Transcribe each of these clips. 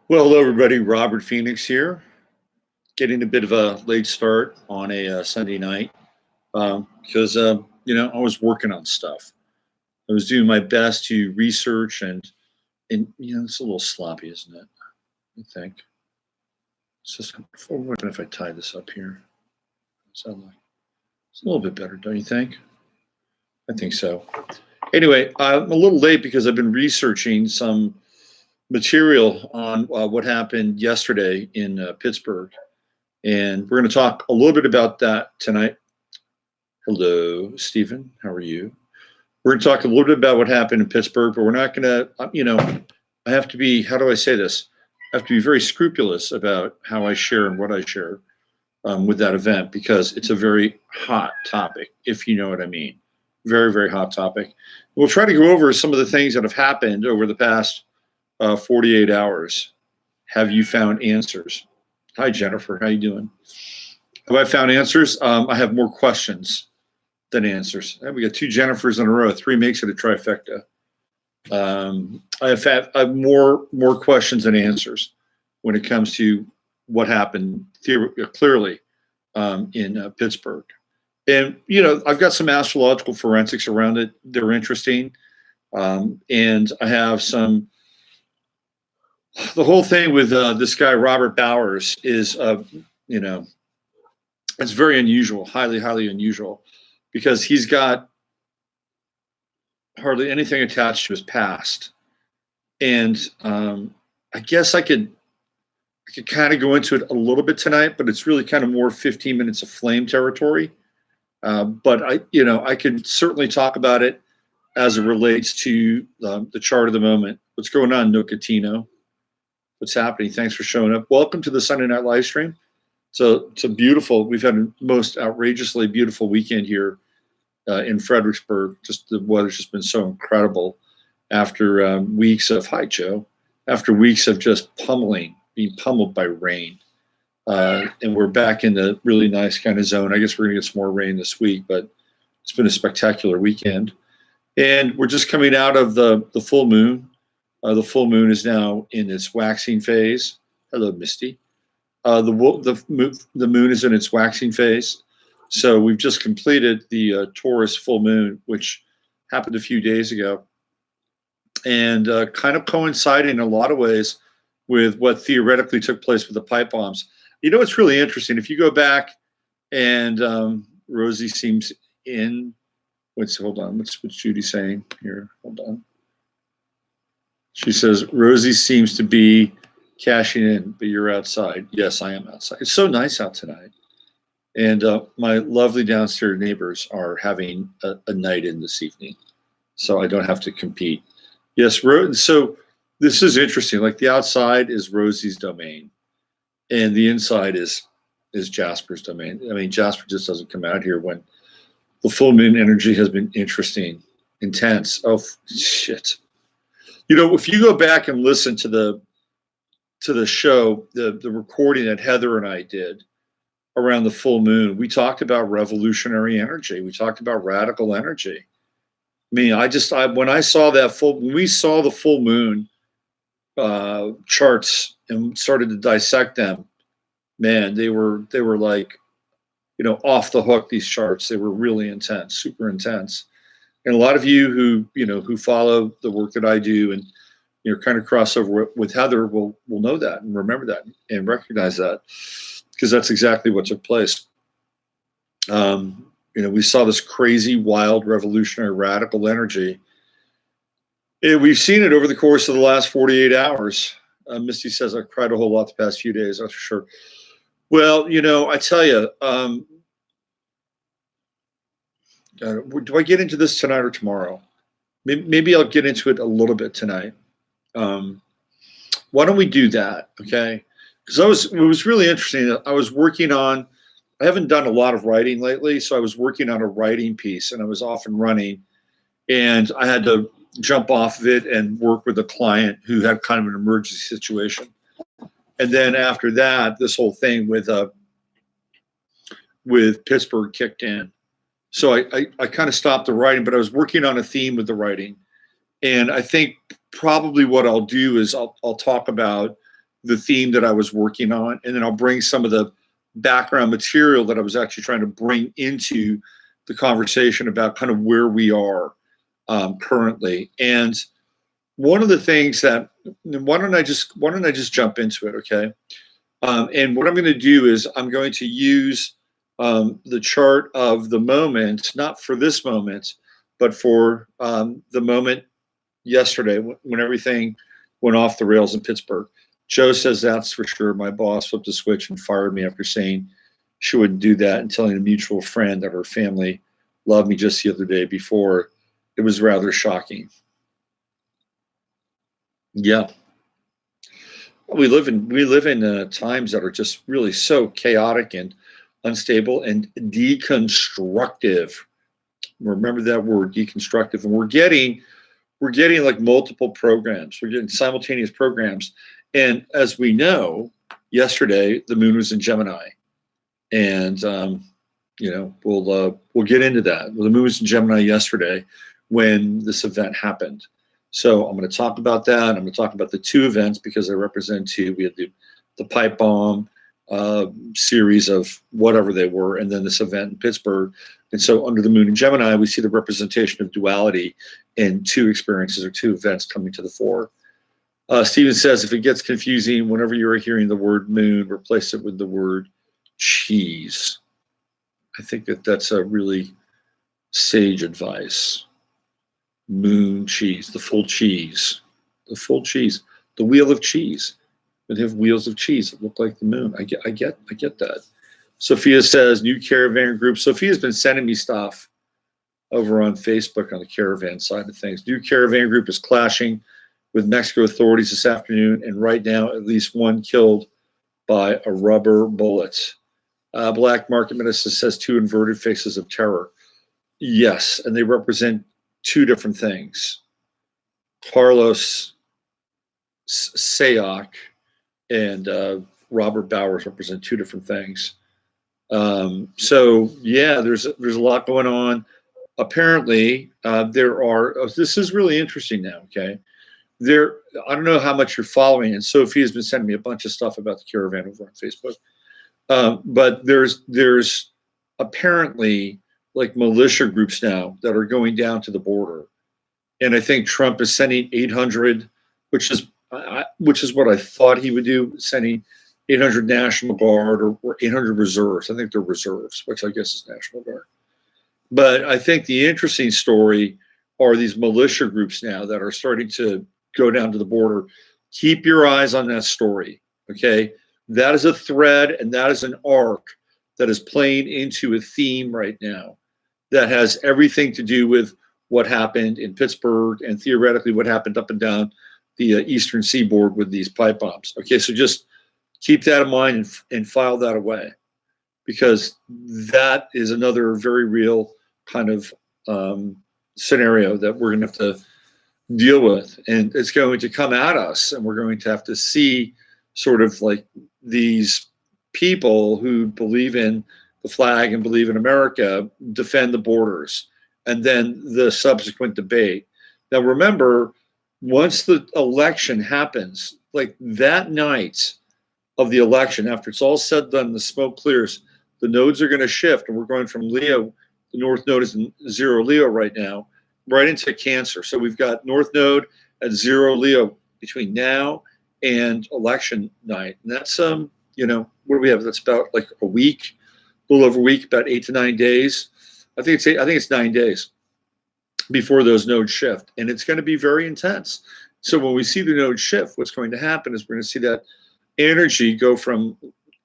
Well, hello, everybody. Robert Phoenix here. Getting a bit of a late start on a Sunday night because I was working on stuff. I was doing my best to research and it's a little sloppy, isn't it? I think. It's just. What if I tie this up here? Sound like it's a little bit better, don't you think? I think so. Anyway, I'm a little late because I've been researching some material on what happened yesterday in Pittsburgh. And we're going to talk a little bit about that tonight. Hello, Stephen. How are you? We're going to talk a little bit about what happened in Pittsburgh, but we're not going to, I have to be, how do I say this? I have to be very scrupulous about how I share and what I share with that event because it's a very hot topic, if you know what I mean. Very, very hot topic. We'll try to go over some of the things that have happened over the past 48 hours. Have you found answers? Hi, Jennifer. How you doing? Have I found answers? I have more questions than answers. We got two Jennifers in a row. Three makes it a trifecta. I have more questions than answers when it comes to what happened clearly in Pittsburgh. And, I've got some astrological forensics around it. They're interesting. And I have the whole thing with this guy, Robert Bowers, is, it's very unusual, highly, highly unusual, because he's got hardly anything attached to his past. And I guess I could kind of go into it a little bit tonight, but it's really kind of more 15 minutes of flame territory. But I could certainly talk about it as it relates to the chart of the moment. What's going on, Nocatino? What's happening? Thanks for showing up. Welcome to the Sunday night live stream. So it's a beautiful, we've had a most outrageously beautiful weekend here in Fredericksburg. Just the weather's just been so incredible after weeks of, hi Joe, after weeks of just being pummeled by rain. And we're back in the really nice kind of zone. I guess we're gonna get some more rain this week, but it's been a spectacular weekend. And we're just coming out of the full moon. The full moon is now in its waxing phase. Hello, Misty. The moon is in its waxing phase. So we've just completed the Taurus full moon, which happened a few days ago. And kind of coinciding in a lot of ways with what theoretically took place with the pipe bombs. It's really interesting. If you go back and Rosie seems in, hold on, what's Judy saying here? Hold on. She says, Rosie seems to be cashing in, but you're outside. Yes, I am outside. It's so nice out tonight. And my lovely downstairs neighbors are having a night in this evening, so I don't have to compete. Yes, so this is interesting. Like the outside is Rosie's domain, and the inside is Jasper's domain. I mean, Jasper just doesn't come out here when the full moon energy has been interesting, intense. Oh, shit. If you go back and listen to the show, the recording that Heather and I did around the full moon, we talked about revolutionary energy. We talked about radical energy. I mean, when we saw the full moon charts and started to dissect them, man, they were like, off the hook, these charts. They were really intense, super intense. And a lot of you who follow the work that I do and kind of cross over with Heather will know that and remember that and recognize that, because that's exactly what took place. We saw this crazy, wild, revolutionary, radical energy. And we've seen it over the course of the last 48 hours. Misty says, I cried a whole lot the past few days, that's for sure. Well, I tell you, do I get into this tonight or tomorrow? Maybe I'll get into it a little bit tonight. Why don't we do that? Okay. Because it was really interesting. I was working on, I haven't done a lot of writing lately. So I was working on a writing piece and I was off and running, and I had to jump off of it and work with a client who had kind of an emergency situation. And then after that, this whole thing with Pittsburgh kicked in. So I kind of stopped the writing, but I was working on a theme with the writing. And I think probably what I'll do is I'll talk about the theme that I was working on, and then I'll bring some of the background material that I was actually trying to bring into the conversation about kind of where we are currently. And one of the things that, why don't I just jump into it, okay? And what I'm going to do is I'm going to use the chart of the moment, not for this moment, but for the moment yesterday when everything went off the rails in Pittsburgh. Joe says that's for sure. My boss flipped a switch and fired me after saying she wouldn't do that and telling a mutual friend that her family loved me just the other day before. It was rather shocking. Yeah. We live in times that are just really so chaotic and unstable and deconstructive. Remember that word, deconstructive. And we're getting like multiple programs. We're getting simultaneous programs. And as we know, yesterday the moon was in Gemini, and we'll get into that. Well, the moon was in Gemini yesterday when this event happened. So I'm going to talk about that. I'm going to talk about the two events because they represent two. We had the pipe bomb series of whatever they were, and then this event in Pittsburgh. And so under the moon in Gemini, we see the representation of duality in two experiences or two events coming to the fore. Stephen says, if it gets confusing, whenever you're hearing the word moon, replace it with the word cheese. I think that's a really sage advice. Moon cheese, the full cheese, the wheel of cheese. They have wheels of cheese that look like the moon. I get that. Sophia says, new caravan group. Sophia's been sending me stuff over on Facebook on the caravan side of things. New caravan group is clashing with Mexico authorities this afternoon, and right now at least one killed by a rubber bullet. Black Market Minister says two inverted faces of terror. Yes, and they represent two different things. Carlos Sayoc and Robert Bowers represent two different things. So yeah, there's a lot going on. Apparently, there are. This is really interesting now. Okay, I don't know how much you're following, and Sophie has been sending me a bunch of stuff about the caravan over on Facebook. But there's apparently like militia groups now that are going down to the border, and I think Trump is sending 800, which is what I thought he would do, sending 800 National Guard or 800 reserves. I think they're reserves, which I guess is National Guard. But I think the interesting story are these militia groups now that are starting to go down to the border. Keep your eyes on that story, okay? That is a thread, and that is an arc that is playing into a theme right now that has everything to do with what happened in Pittsburgh and theoretically what happened up and down the eastern seaboard with these pipe bombs. Okay, so just keep that in mind and file that away, because that is another very real kind of scenario that we're going to have to deal with, and it's going to come at us, and we're going to have to see sort of like these people who believe in the flag and believe in America defend the borders, and then the subsequent debate. Now remember, once the election happens, like that night of the election, after it's all said and done, the smoke clears, the nodes are going to shift, and we're going from Leo. The North Node is in 0 Leo right now, right into Cancer. So we've got North Node at 0 Leo between now and election night, and that's what do we have? That's about like a week, a little over a week, about 8 to 9 days. I think it's 9 days before those nodes shift, and it's going to be very intense. So when we see the node shift, what's going to happen is we're going to see that energy go from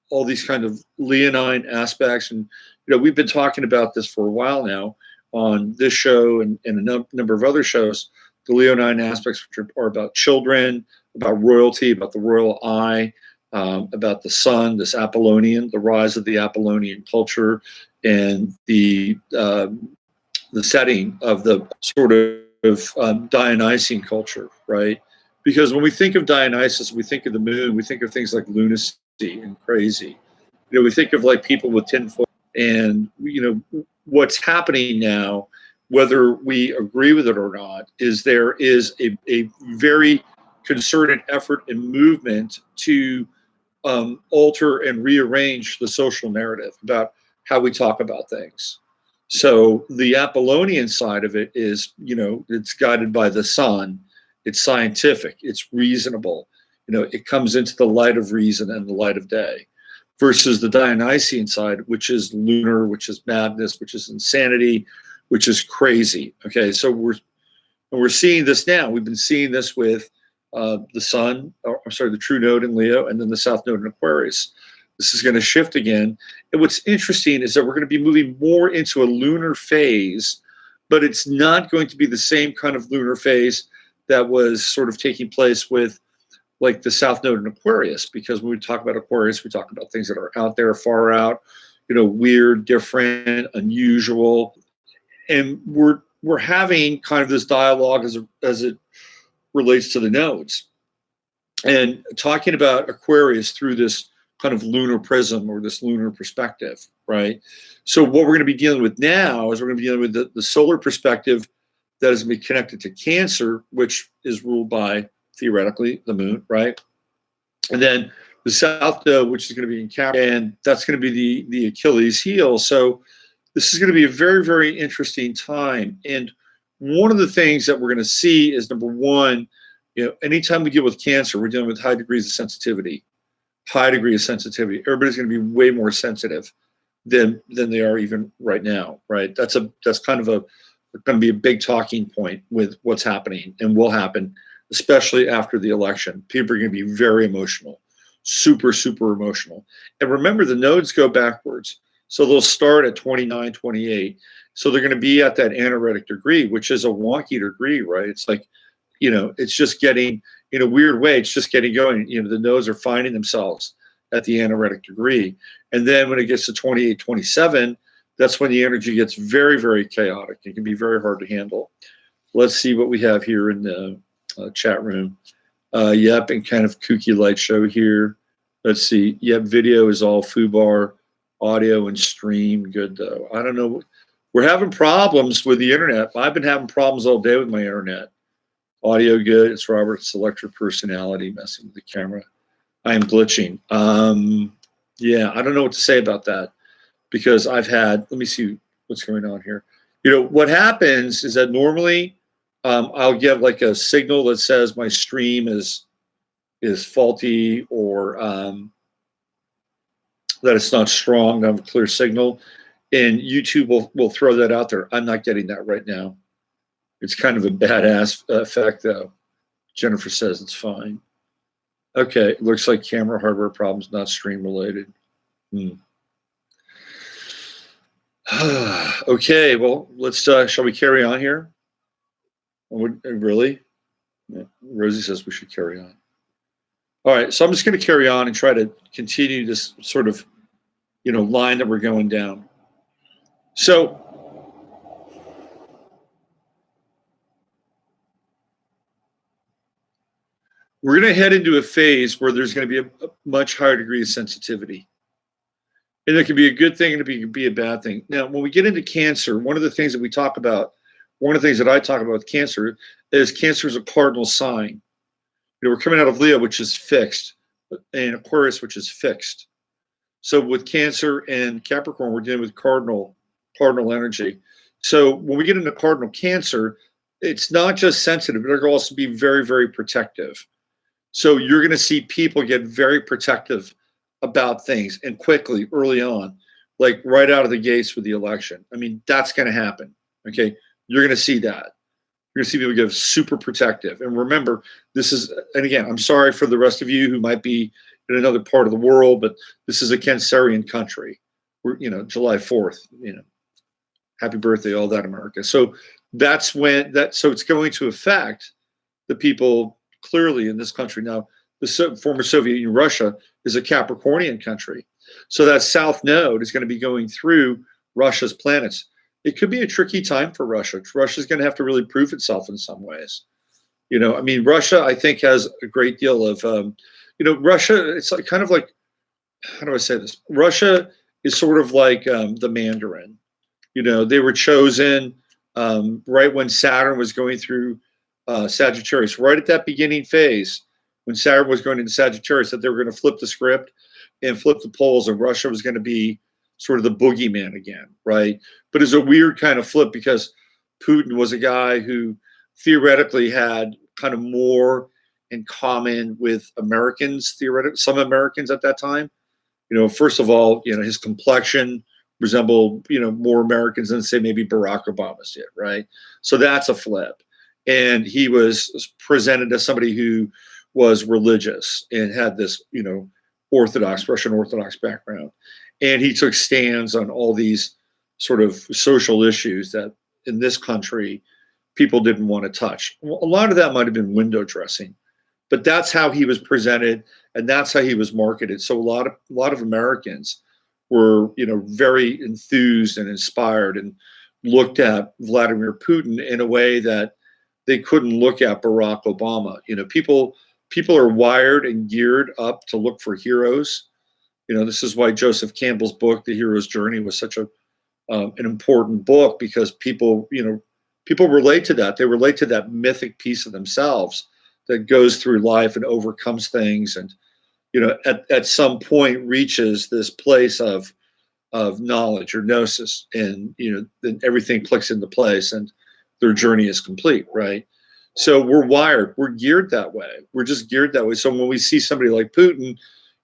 all these kind of leonine aspects, and we've been talking about this for a while now on this show and a number of other shows. The leonine aspects, which are about children, about royalty, about the royal eye, about the sun, this Apollonian, the rise of the Apollonian culture, and the setting of the sort of Dionysian culture, right? Because when we think of Dionysus, we think of the moon, we think of things like lunacy and crazy. We think of like people with tinfoil, and what's happening now, whether we agree with it or not, is there is a very concerted effort and movement to alter and rearrange the social narrative about how we talk about things. So the Apollonian side of it is, it's guided by the sun. It's scientific. It's reasonable. It comes into the light of reason and the light of day, versus the Dionysian side, which is lunar, which is madness, which is insanity, which is crazy. Okay, so we're seeing this now. We've been seeing this with the sun, the true node in Leo, and then the south node in Aquarius. This is going to shift again. And what's interesting is that we're going to be moving more into a lunar phase, but it's not going to be the same kind of lunar phase that was sort of taking place with like the south node in Aquarius, because when we talk about Aquarius, we talk about things that are out there, far out, weird, different, unusual. And we're having kind of this dialogue as it relates to the nodes, and talking about Aquarius through this kind of lunar prism or this lunar perspective, right? So what we're going to be dealing with now is we're going to be dealing with the solar perspective that is going to be connected to Cancer, which is ruled by, theoretically, the moon, right? And then the south node, which is going to be in Capricorn, and that's going to be the Achilles heel. So this is going to be a very, very interesting time. And one of the things that we're going to see is, number one, anytime we deal with Cancer, we're dealing with high degrees of sensitivity. High degree of sensitivity. Everybody's going to be way more sensitive than they are even right now, right? That's kind of going to be a big talking point with what's happening and will happen, especially after the election. People are going to be very emotional, super, super emotional. And remember, the nodes go backwards. So they'll start at 29, 28. So they're going to be at that anaretic degree, which is a wonky degree, right? It's like, it's just getting, in a weird way, it's just getting going. The nodes are finding themselves at the anaretic degree. And then when it gets to 28, 27, that's when the energy gets very, very chaotic. It can be very hard to handle. Let's see what we have here in the chat room. Yep, and kind of kooky light show here. Let's see. Yep, video is all foobar. Audio and stream, good though. I don't know. We're having problems with the internet. I've been having problems all day with my internet. Audio good. It's Robert's electric personality messing with the camera. I am glitching. Yeah, I don't know what to say about that, because I've had, let me see what's going on here. What happens is that normally I'll get like a signal that says my stream is faulty, or that it's not strong, not a clear signal. And YouTube will throw that out there. I'm not getting that right now. It's kind of a badass effect, though. Jennifer says it's fine. Okay, it looks like camera hardware problems, not stream related. Okay, well, let's, shall we carry on here? Really? Yeah, Rosie says we should carry on. All right, so I'm just going to carry on and try to continue this sort of, line that we're going down. So we're going to head into a phase where there's going to be a much higher degree of sensitivity. And it can be a good thing and it can be a bad thing. Now, when we get into Cancer, one of the things that we talk about, one of the things that I talk about with Cancer is a cardinal sign. We're coming out of Leo, which is fixed, and Aquarius, which is fixed. So with Cancer and Capricorn, we're dealing with cardinal energy. So when we get into cardinal Cancer, it's not just sensitive, but it can also be very, very protective. So you're going to see people get very protective about things, and quickly, early on, like right out of the gates with the election. I mean, that's going to happen. Okay, you're going to see that. You're going to see people get super protective. And remember, this is, and again, I'm sorry for the rest of you who might be in another part of the world, but this is a Cancerian country. We're, July 4th, happy birthday, all that, America. So that's when so it's going to affect the people clearly in this country. Now, the former Soviet Union, Russia, is a Capricornian country. So that south node is going to be going through Russia's planets. It could be a tricky time for Russia. Russia's going to have to really prove itself in some ways. Russia, I think, has a great deal of, Russia, it's like kind of like, how do I say this? Russia is sort of like the Mandarin. They were chosen right when Saturn was going through Sagittarius, right at that beginning phase, when Saturn was going into Sagittarius, that they were going to flip the script and flip the poles, and Russia was going to be sort of the boogeyman again, right? But it's a weird kind of flip because Putin was a guy who theoretically had kind of more in common with Americans, theoretically, some Americans at that time. First of all, his complexion resembled, more Americans than, say, maybe Barack Obama's did, right? So that's a flip. And he was presented as somebody who was religious and had this, Russian Orthodox background. And he took stands on all these sort of social issues that in this country people didn't want to touch. Well, a lot of that might have been window dressing, but that's how he was presented and that's how he was marketed. So a lot of Americans were, very enthused and inspired and looked at Vladimir Putin in a way that they couldn't look at Barack Obama. People are wired and geared up to look for heroes. This is why Joseph Campbell's book, The Hero's Journey, was such an important book, because people relate to that. They relate to that mythic piece of themselves that goes through life and overcomes things, and at some point reaches this place of knowledge or gnosis, and then everything clicks into place and their journey is complete, right? So we're wired, we're geared that way. We're just geared that way. So when we see somebody like Putin,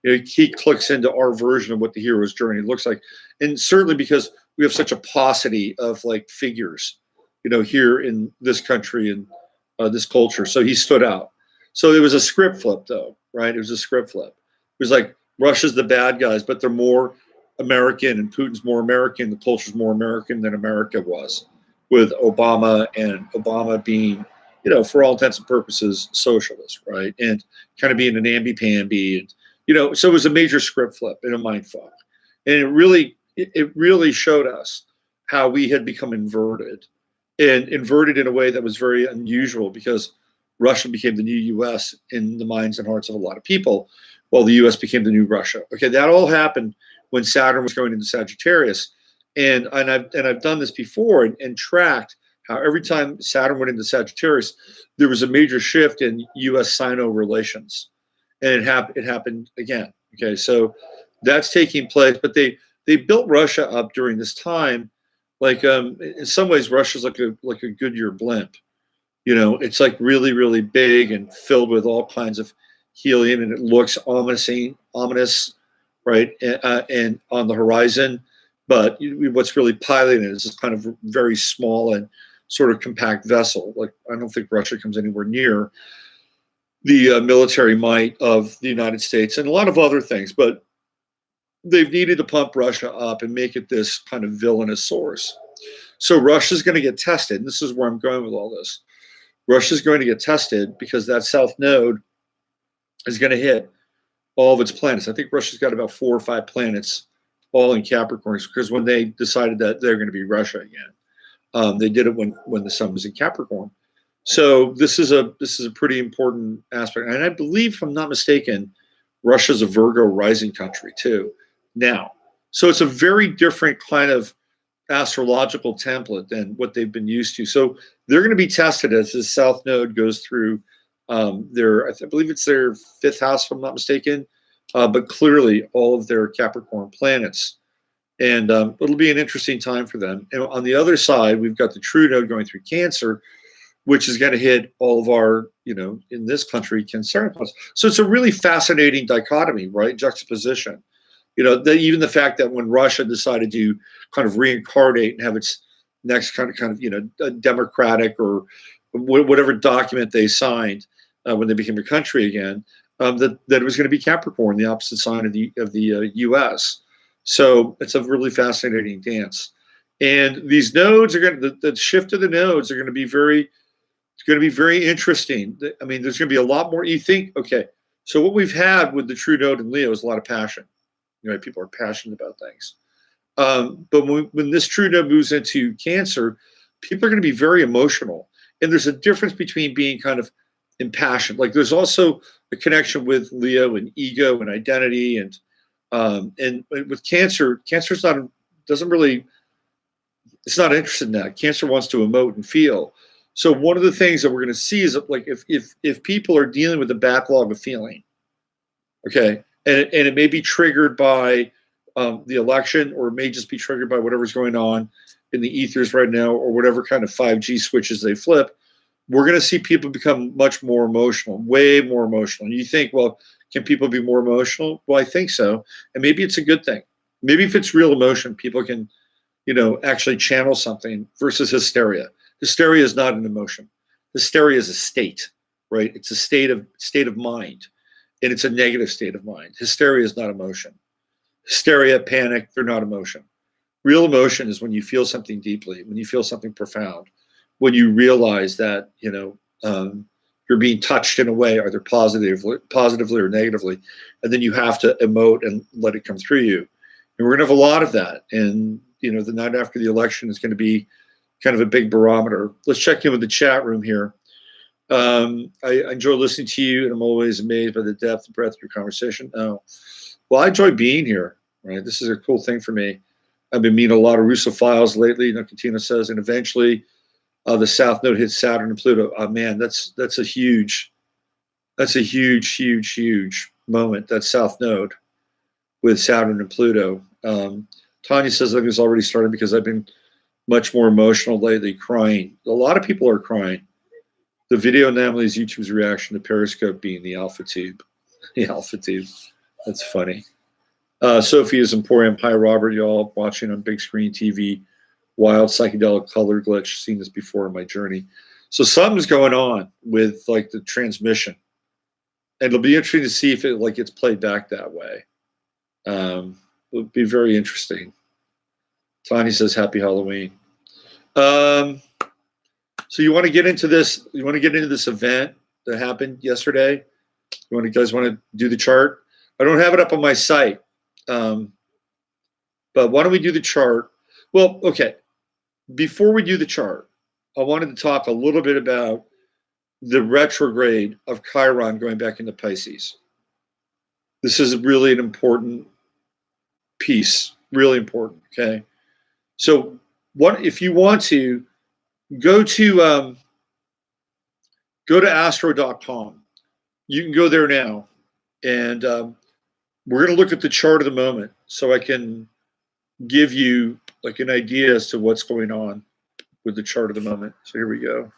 he clicks into our version of what the hero's journey looks like. And certainly because we have such a paucity of like figures, here in this country and this culture. So he stood out. So it was a script flip though, right? It was a script flip. It was like Russia's the bad guys, but they're more American and Putin's more American. The culture's more American than America was, with Obama, and Obama being, for all intents and purposes, socialist, right? And kind of being an amby-pamby, and, so it was a major script flip and a mind fuck. And it really showed us how we had become inverted, and inverted in a way that was very unusual, because Russia became the new US in the minds and hearts of a lot of people, while the US became the new Russia. Okay, that all happened when Saturn was going into Sagittarius. And I've done this before and tracked how every time Saturn went into Sagittarius, there was a major shift in US-Sino relations. And it happened again. Okay, so that's taking place. But they built Russia up during this time, like in some ways Russia's like a Goodyear blimp. It's like really, really big and filled with all kinds of helium, and it looks ominous, right? And on the horizon. But what's really piloting it is this kind of very small and sort of compact vessel. Like, I don't think Russia comes anywhere near the military might of the United States and a lot of other things. But they've needed to pump Russia up and make it this kind of villainous source. So Russia's going to get tested. And this is where I'm going with all this. Russia's going to get tested because that south node is going to hit all of its planets. I think Russia's got about 4 or 5 planets all in Capricorn, because when they decided that they're going to be Russia again, they did it when the sun was in Capricorn. So this is a pretty important aspect. And I believe, if I'm not mistaken, Russia's a Virgo rising country too now. So it's a very different kind of astrological template than what they've been used to. So they're going to be tested as this south node goes through I believe it's their 5th house, if I'm not mistaken, but clearly all of their Capricorn planets. And it'll be an interesting time for them. And on the other side, we've got the true node going through Cancer, which is going to hit all of our, in this country, Cancerian planets. So it's a really fascinating dichotomy, right? Juxtaposition. Even the fact that when Russia decided to kind of reincarnate and have its next kind of democratic or whatever document they signed when they became a country again, that it was going to be Capricorn, the opposite sign of the U.S. So it's a really fascinating dance. And these nodes are going to, the shift of the nodes are going to be very interesting. I mean, there's going to be a lot more. You think, okay, so what we've had with the true node in Leo is a lot of passion. People are passionate about things. But when this true node moves into Cancer, people are going to be very emotional. And there's a difference between being kind of impassioned. Like, there's also a connection with Leo and ego and identity, and with Cancer's it's not interested in that. Cancer wants to emote and feel. So one of the things that we're going to see is like if people are dealing with a backlog of feeling, okay, and it may be triggered by the election, or it may just be triggered by whatever's going on in the ethers right now, or whatever kind of 5G switches they flip, we're going to see people become much more emotional, way more emotional. And you think, well, can people be more emotional? Well, I think so. And maybe it's a good thing. Maybe if it's real emotion, people can, actually channel something versus hysteria. Hysteria is not an emotion. Hysteria is a state, right? It's a state of mind, and it's a negative state of mind. Hysteria is not emotion. Hysteria, panic, they're not emotion. Real emotion is when you feel something deeply, when you feel something profound, when you realize that, you're being touched in a way, either positively or negatively, and then you have to emote and let it come through you. And we're going to have a lot of that. And, the night after the election is going to be kind of a big barometer. Let's check in with the chat room here. I enjoy listening to you, and I'm always amazed by the depth and breadth of your conversation. Oh, well, I enjoy being here, right? This is a cool thing for me. I've been meeting a lot of Russophiles lately, Katina says, and eventually the South Node hits Saturn and Pluto. Oh, man, that's a huge moment, that South Node with Saturn and Pluto. Tanya says, I think it's already started because I've been much more emotional lately, crying. A lot of people are crying. The video anomalies, YouTube's reaction to Periscope being the alpha tube. The alpha tube. That's funny. Sophia's Emporium. Hi, Robert, y'all watching on big screen TV. Wild psychedelic color glitch. Seen this before in my journey. So something's going on with like the transmission. And it'll be interesting to see if it like gets played back that way. It'll be very interesting. Tanya says, happy Halloween. So you want to get into this? You want to get into this event that happened yesterday? You guys want to do the chart? I don't have it up on my site, but why don't we do the chart? Well, okay. Before we do the chart, I wanted to talk a little bit about the retrograde of Chiron going back into Pisces. This is really an important piece, really important. Okay, so what if you want to go to astro.com? You can go there now, and we're going to look at the chart of the moment, so I can give you like an idea as to what's going on with the chart of the moment. So here we go.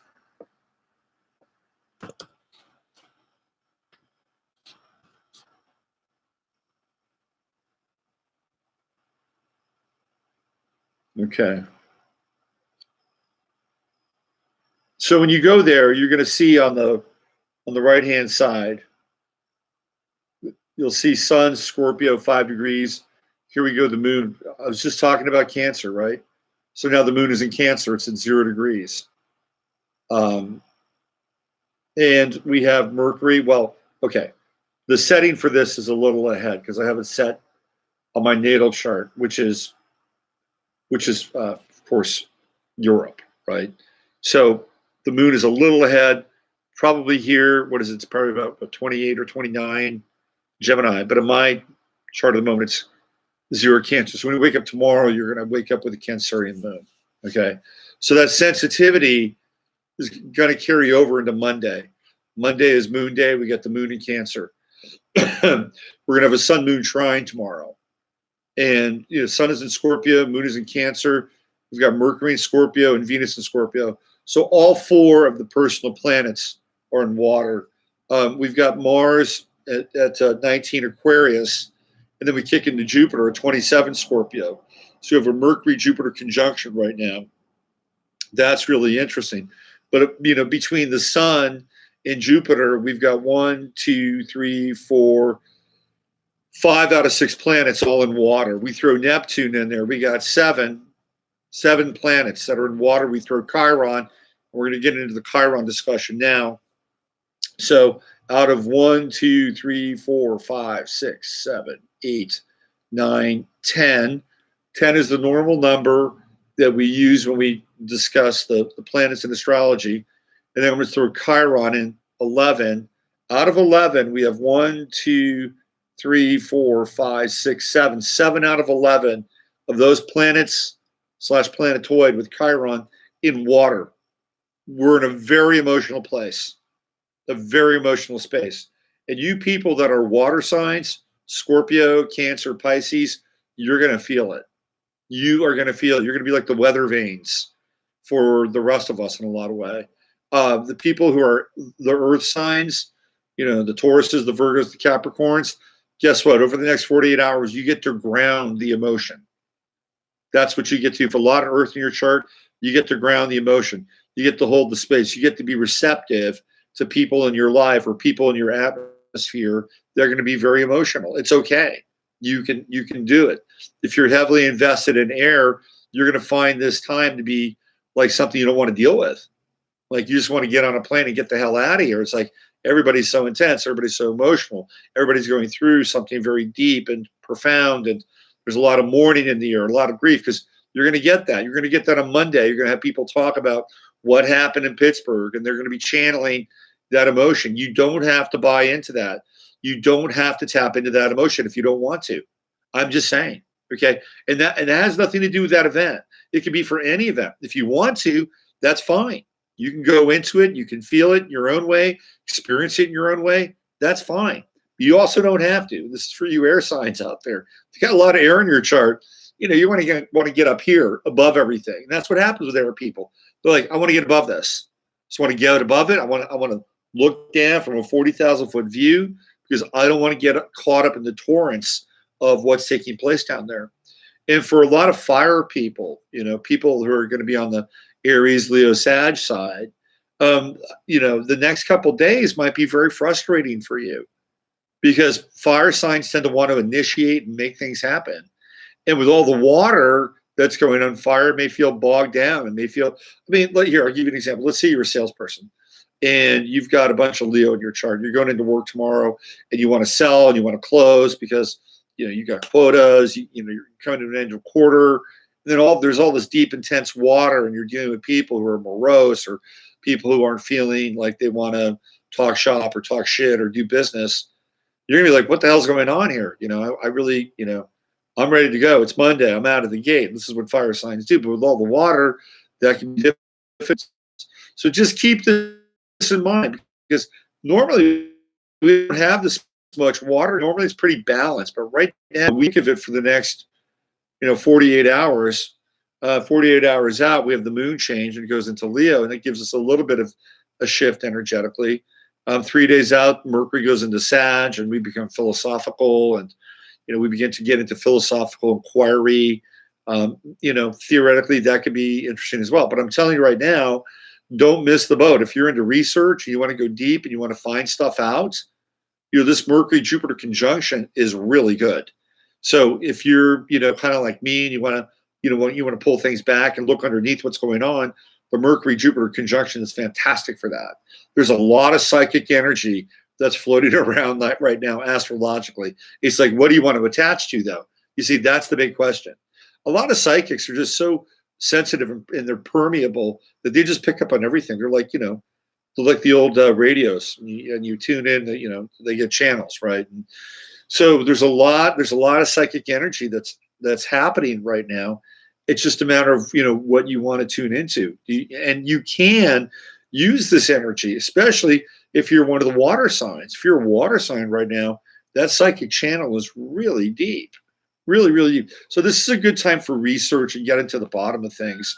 Okay. So when you go there, you're going to see on the right-hand side, you'll see Sun, Scorpio, 5 degrees. Here we go, the moon. I was just talking about Cancer, right? So now the moon is in Cancer. It's at 0 degrees. And we have Mercury. Well, okay. The setting for this is a little ahead because I have it set on my natal chart, which is of course, Europe, right? So the moon is a little ahead, probably here. What is it? It's probably about 28 or 29 Gemini. But in my chart of the moment, it's 0 Cancer. So when you wake up tomorrow, you're going to wake up with a Cancerian moon, okay? So that sensitivity is going to carry over into Monday. Monday is Moon Day. We got the moon in Cancer. We're going to have a sun-moon trine tomorrow. And Sun is in Scorpio, Moon is in Cancer. We've got Mercury in Scorpio and Venus in Scorpio. So all 4 of the personal planets are in water. We've got Mars at 19 Aquarius, and then we kick into Jupiter at 27 Scorpio. So you have a Mercury-Jupiter conjunction right now. That's really interesting. But between the Sun and Jupiter, we've got 1, 2, 3, 4, 5 out of 6 planets all in water. We throw Neptune in there. We got 7 planets that are in water. We throw Chiron. We're going to get into the Chiron discussion now. So out of 1, 2, 3, 4, 5, 6, 7, 8, 9, 10. 10 is the normal number that we use when we discuss the planets in astrology. And then I'm going to throw Chiron in 11. Out of 11, we have 1, 2, 3, 4, 5, 6, 7. 7 out of 11 of those planets / planetoid with Chiron in water. we're in a very emotional place, a very emotional space. And you people that are water signs, Scorpio, Cancer, Pisces, you're going to feel it. You are going to feel it. You're going to be like the weather vanes for the rest of us in a lot of way. The people who are the earth signs, the Tauruses, the Virgos, the Capricorns, guess what? Over the next 48 hours, you get to ground the emotion. That's what you get to. For a lot of earth in your chart, you get to ground the emotion. You get to hold the space. You get to be receptive to people in your life or people in your atmosphere. They're going to be very emotional. It's okay. You can do it. If you're heavily invested in air, you're going to find this time to be like something you don't want to deal with. Like you just want to get on a plane and get the hell out of here. It's like everybody's so intense. Everybody's so emotional. Everybody's going through something very deep and profound. And there's a lot of mourning in the air, a lot of grief, because you're going to get that. You're going to get that on Monday. You're going to have people talk about what happened in Pittsburgh, and they're going to be channeling that emotion. You don't have to buy into that. You don't have to tap into that emotion if you don't want to. I'm just saying, okay? And that has nothing to do with that event. It could be for any event. If you want to, that's fine. You can go into it. You can feel it in your own way, experience it in your own way. That's fine. You also don't have to. This is for you air signs out there. If you got a lot of air in your chart, you want to get up here above everything. And that's what happens with air people. They're like, I want to get above this. Just want to get above it. I want to look down from a 40,000 foot view because I don't want to get caught up in the torrents of what's taking place down there. And for a lot of fire people, people who are going to be on the Aries, Leo, Sag side, the next couple days might be very frustrating for you because fire signs tend to want to initiate and make things happen. And with all the water that's going on, fire may feel bogged down and may feel, here, I'll give you an example. Let's say you're a salesperson and you've got a bunch of Leo in your chart. You're going into work tomorrow and you want to sell and you want to close because, you got quotas, you're coming to an end of a quarter. And then there's all this deep, intense water and you're dealing with people who are morose or people who aren't feeling like they want to talk shop or talk shit or do business. You're going to be like, what the hell's going on here? I really, I'm ready to go. It's Monday. I'm out of the gate. This is what fire signs do. But with all the water, that can be different. So just keep this in mind because normally we don't have this much water. Normally it's pretty balanced. But right now, a week of it for the next, 48 hours, 48 hours out, we have the moon change and it goes into Leo. And it gives us a little bit of a shift energetically. 3 days out, Mercury goes into Sag and we become philosophical and we begin to get into philosophical inquiry. Theoretically, that could be interesting as well. But I'm telling you right now, don't miss the boat. If you're into research and you want to go deep and you want to find stuff out, this Mercury-Jupiter conjunction is really good. So if you're, kind of like me and you want to pull things back and look underneath what's going on, the Mercury-Jupiter conjunction is fantastic for that. There's a lot of psychic energy that's floating around right now astrologically. It's like, what do you want to attach to, though? You see, that's the big question. A lot of psychics are just so sensitive and they're permeable that they just pick up on everything. They're like, they're like the old radios, and you tune in. They get channels, right? And so there's a lot of psychic energy that's happening right now. It's just a matter of what you want to tune into, and you can use this energy, especially if you're one of the water signs. If you're a water sign right now, that psychic channel is really deep, really, really deep. So this is a good time for research and get into the bottom of things.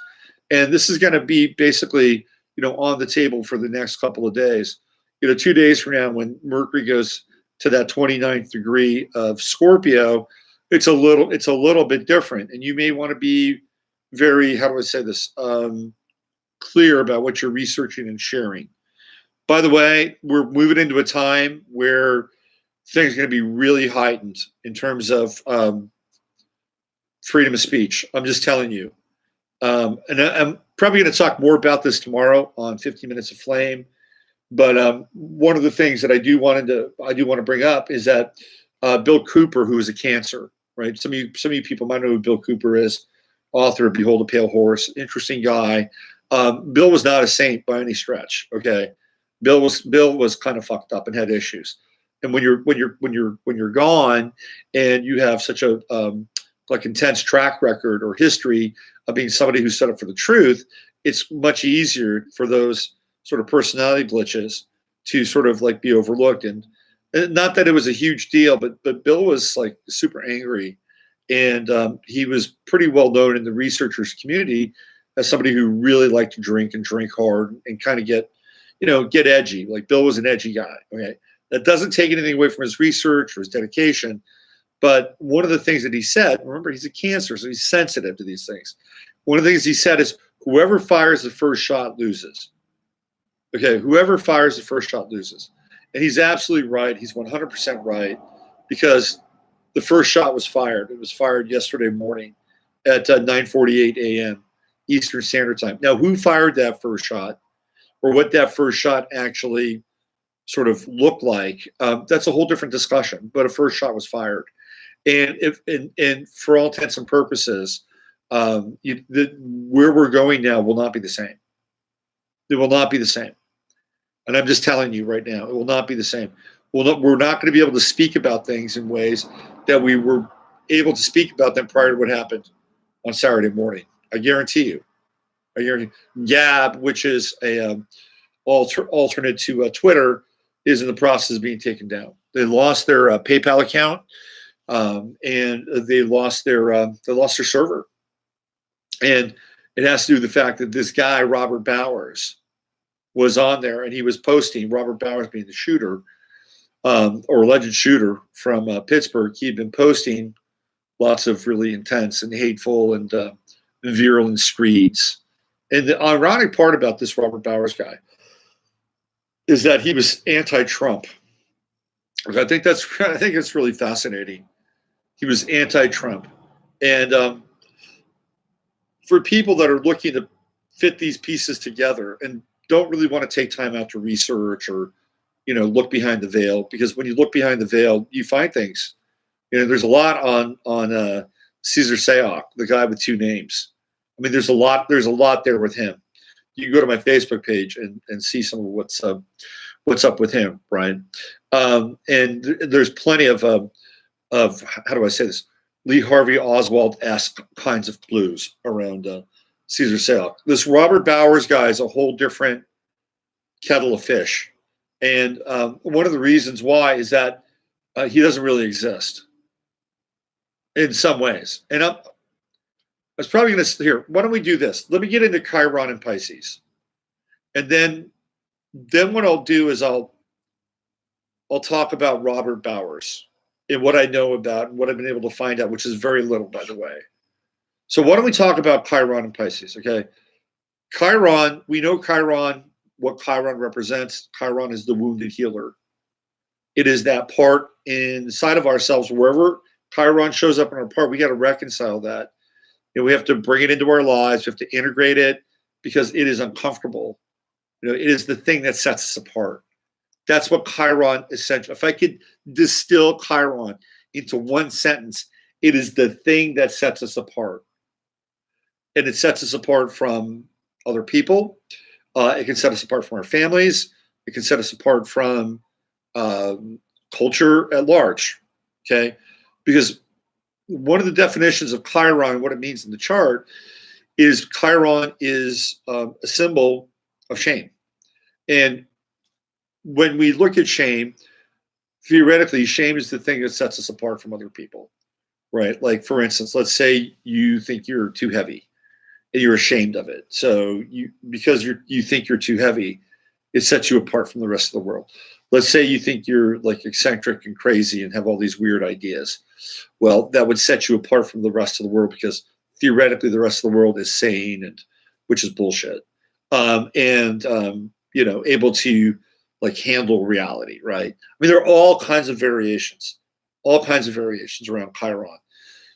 And this is going to be basically, on the table for the next couple of days. 2 days from now, when Mercury goes to that 29th degree of Scorpio, it's a little bit different. And you may want to be very, how do I say this, clear about what you're researching and sharing. By the way, we're moving into a time where things are going to be really heightened in terms of freedom of speech. I'm just telling you. And I'm probably going to talk more about this tomorrow on 15 Minutes of Flame. But one of the things that I do want to bring up is that Bill Cooper, who is a Cancer, right? Some of you people might know who Bill Cooper is, author of Behold a Pale Horse, interesting guy. Bill was not a saint by any stretch. Okay, Bill was kind of fucked up and had issues. And when you're gone and you have such a intense track record or history of being somebody who stood up for the truth, it's much easier for those sort of personality glitches to sort of like be overlooked. And not that it was a huge deal, but Bill was like super angry, and he was pretty well known in the researchers community as somebody who really liked to drink and drink hard and kind of get edgy. Like Bill was an edgy guy. Okay, that doesn't take anything away from his research or his dedication. But one of the things that he said, remember, he's a Cancer, so he's sensitive to these things. One of the things he said is, whoever fires the first shot loses. Okay, whoever fires the first shot loses. And he's absolutely right. He's 100% right, because the first shot was fired. It was fired yesterday morning at 9:48 a.m. Eastern Standard Time. Now, who fired that first shot, or what that first shot actually sort of looked like, that's a whole different discussion. But a first shot was fired. And for all intents and purposes, where we're going now will not be the same. It will not be the same. And I'm just telling you right now, it will not be the same. We're not going to be able to speak about things in ways that we were able to speak about them prior to what happened on Saturday morning. I guarantee you. I guarantee you. Gab, which is a alternate to Twitter, is in the process of being taken down. They lost their PayPal account, and they lost their server. And it has to do with the fact that this guy, Robert Bowers, was on there, and he was posting, Robert Bowers being the shooter, or alleged shooter from Pittsburgh. He'd been posting lots of really intense and hateful and virulent screeds. And the ironic part about this Robert Bowers guy is that he was anti-Trump. I think it's really fascinating. He was anti-Trump. And for people that are looking to fit these pieces together and don't really want to take time out to research or, look behind the veil, because when you look behind the veil, you find things. There's a lot on Caesar Sayok, the guy with two names. I mean, there's a lot there with him. You can go to my Facebook page and see some of what's up with him, Brian. And there's plenty of how do I say this? Lee Harvey Oswald-esque kinds of clues around Caesar Sayok. This Robert Bowers guy is a whole different kettle of fish. And one of the reasons why is that he doesn't really exist in some ways. And I was probably going to here. Why don't we do this? Let me get into Chiron and Pisces, and then what I'll do is I'll talk about Robert Bowers and what I know about and what I've been able to find out, which is very little, by the way. So why don't we talk about Chiron and Pisces? Okay, Chiron. We know Chiron. What Chiron represents. Chiron is the wounded healer. It is that part inside of ourselves, wherever Chiron shows up in our part, we got to reconcile that. We have to bring it into our lives. We have to integrate it because it is uncomfortable. It is the thing that sets us apart. That's what Chiron is essential. If I could distill Chiron into one sentence, it is the thing that sets us apart. And it sets us apart from other people. It can set us apart from our families. It can set us apart from culture at large. Okay? Because one of the definitions of Chiron, what it means in the chart, is Chiron is a symbol of shame. And when we look at shame, theoretically, shame is the thing that sets us apart from other people, right? Like, for instance, let's say you think you're too heavy and you're ashamed of it. So because you think you're too heavy, it sets you apart from the rest of the world. Let's say you think you're like eccentric and crazy and have all these weird ideas. Well, that would set you apart from the rest of the world because theoretically the rest of the world is sane, and which is bullshit. Able to like handle reality, right? I mean, there are all kinds of variations around Chiron.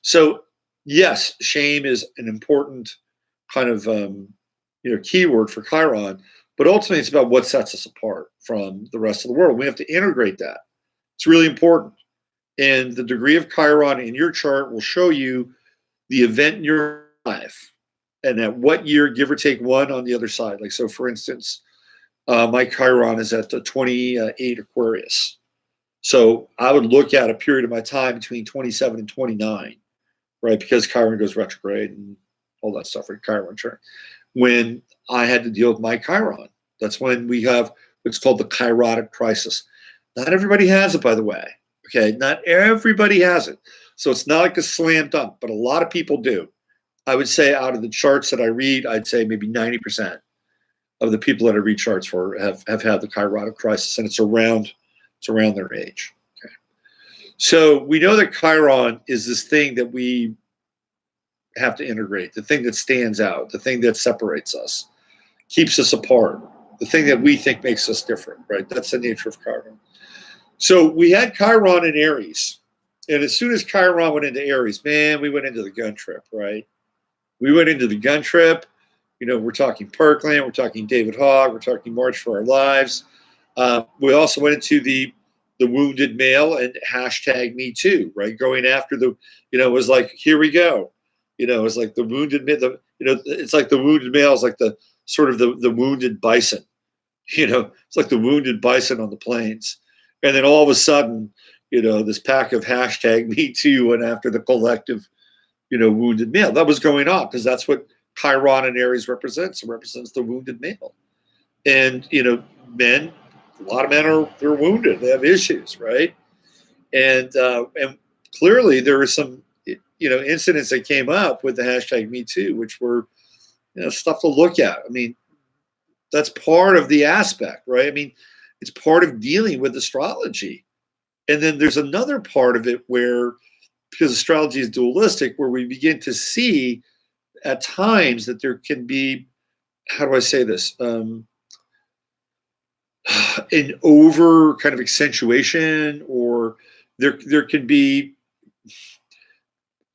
So yes, shame is an important kind of keyword for Chiron, but ultimately it's about what sets us apart from the rest of the world. We have to integrate that. It's really important. And the degree of Chiron in your chart will show you the event in your life and at what year, give or take one on the other side. Like, so for instance, my Chiron is at 28 Aquarius. So I would look at a period of my time between 27 and 29, right? Because Chiron goes retrograde and all that stuff, right? Chiron chart. when I had to deal with my Chiron. That's when we have what's called the chirotic crisis. Not everybody has it, by the way. Okay, not everybody has it. So it's not like a slam dunk, but a lot of people do. I would say out of the charts that I read, I'd say maybe 90% of the people that I read charts for have had the chirotic crisis, and it's around their age. Okay. So we know that Chiron is this thing that we have to integrate, the thing that stands out, the thing that separates us, keeps us apart, the thing that we think makes us different, right? That's the nature of Chiron. So we had Chiron in Aries. And as soon as Chiron went into Aries, man, we went into the gun trip, right? We went into the gun trip. You know, we're talking Parkland, we're talking David Hogg, we're talking March for Our Lives. We also went into the wounded male and hashtag Me Too, right? Going after the, you know, it was like, here we go. You know, it was like the wounded, it's like the wounded male is like the sort of the wounded bison. You know, it's like the wounded bison on the plains. And then all of a sudden, you know, this pack of hashtag Me Too went after the collective, you know, wounded male. That was going on because that's what Chiron and Aries represents. It represents the wounded male. And, you know, men, a lot of men they're wounded. They have issues, right? And clearly there were some, you know, incidents that came up with the hashtag Me Too, which were, you know, stuff to look at. I mean, that's part of the aspect, right? I mean, it's part of dealing with astrology. And then there's another part of it where, because astrology is dualistic, where we begin to see at times that there can be, how do I say this? An over kind of accentuation, or there can be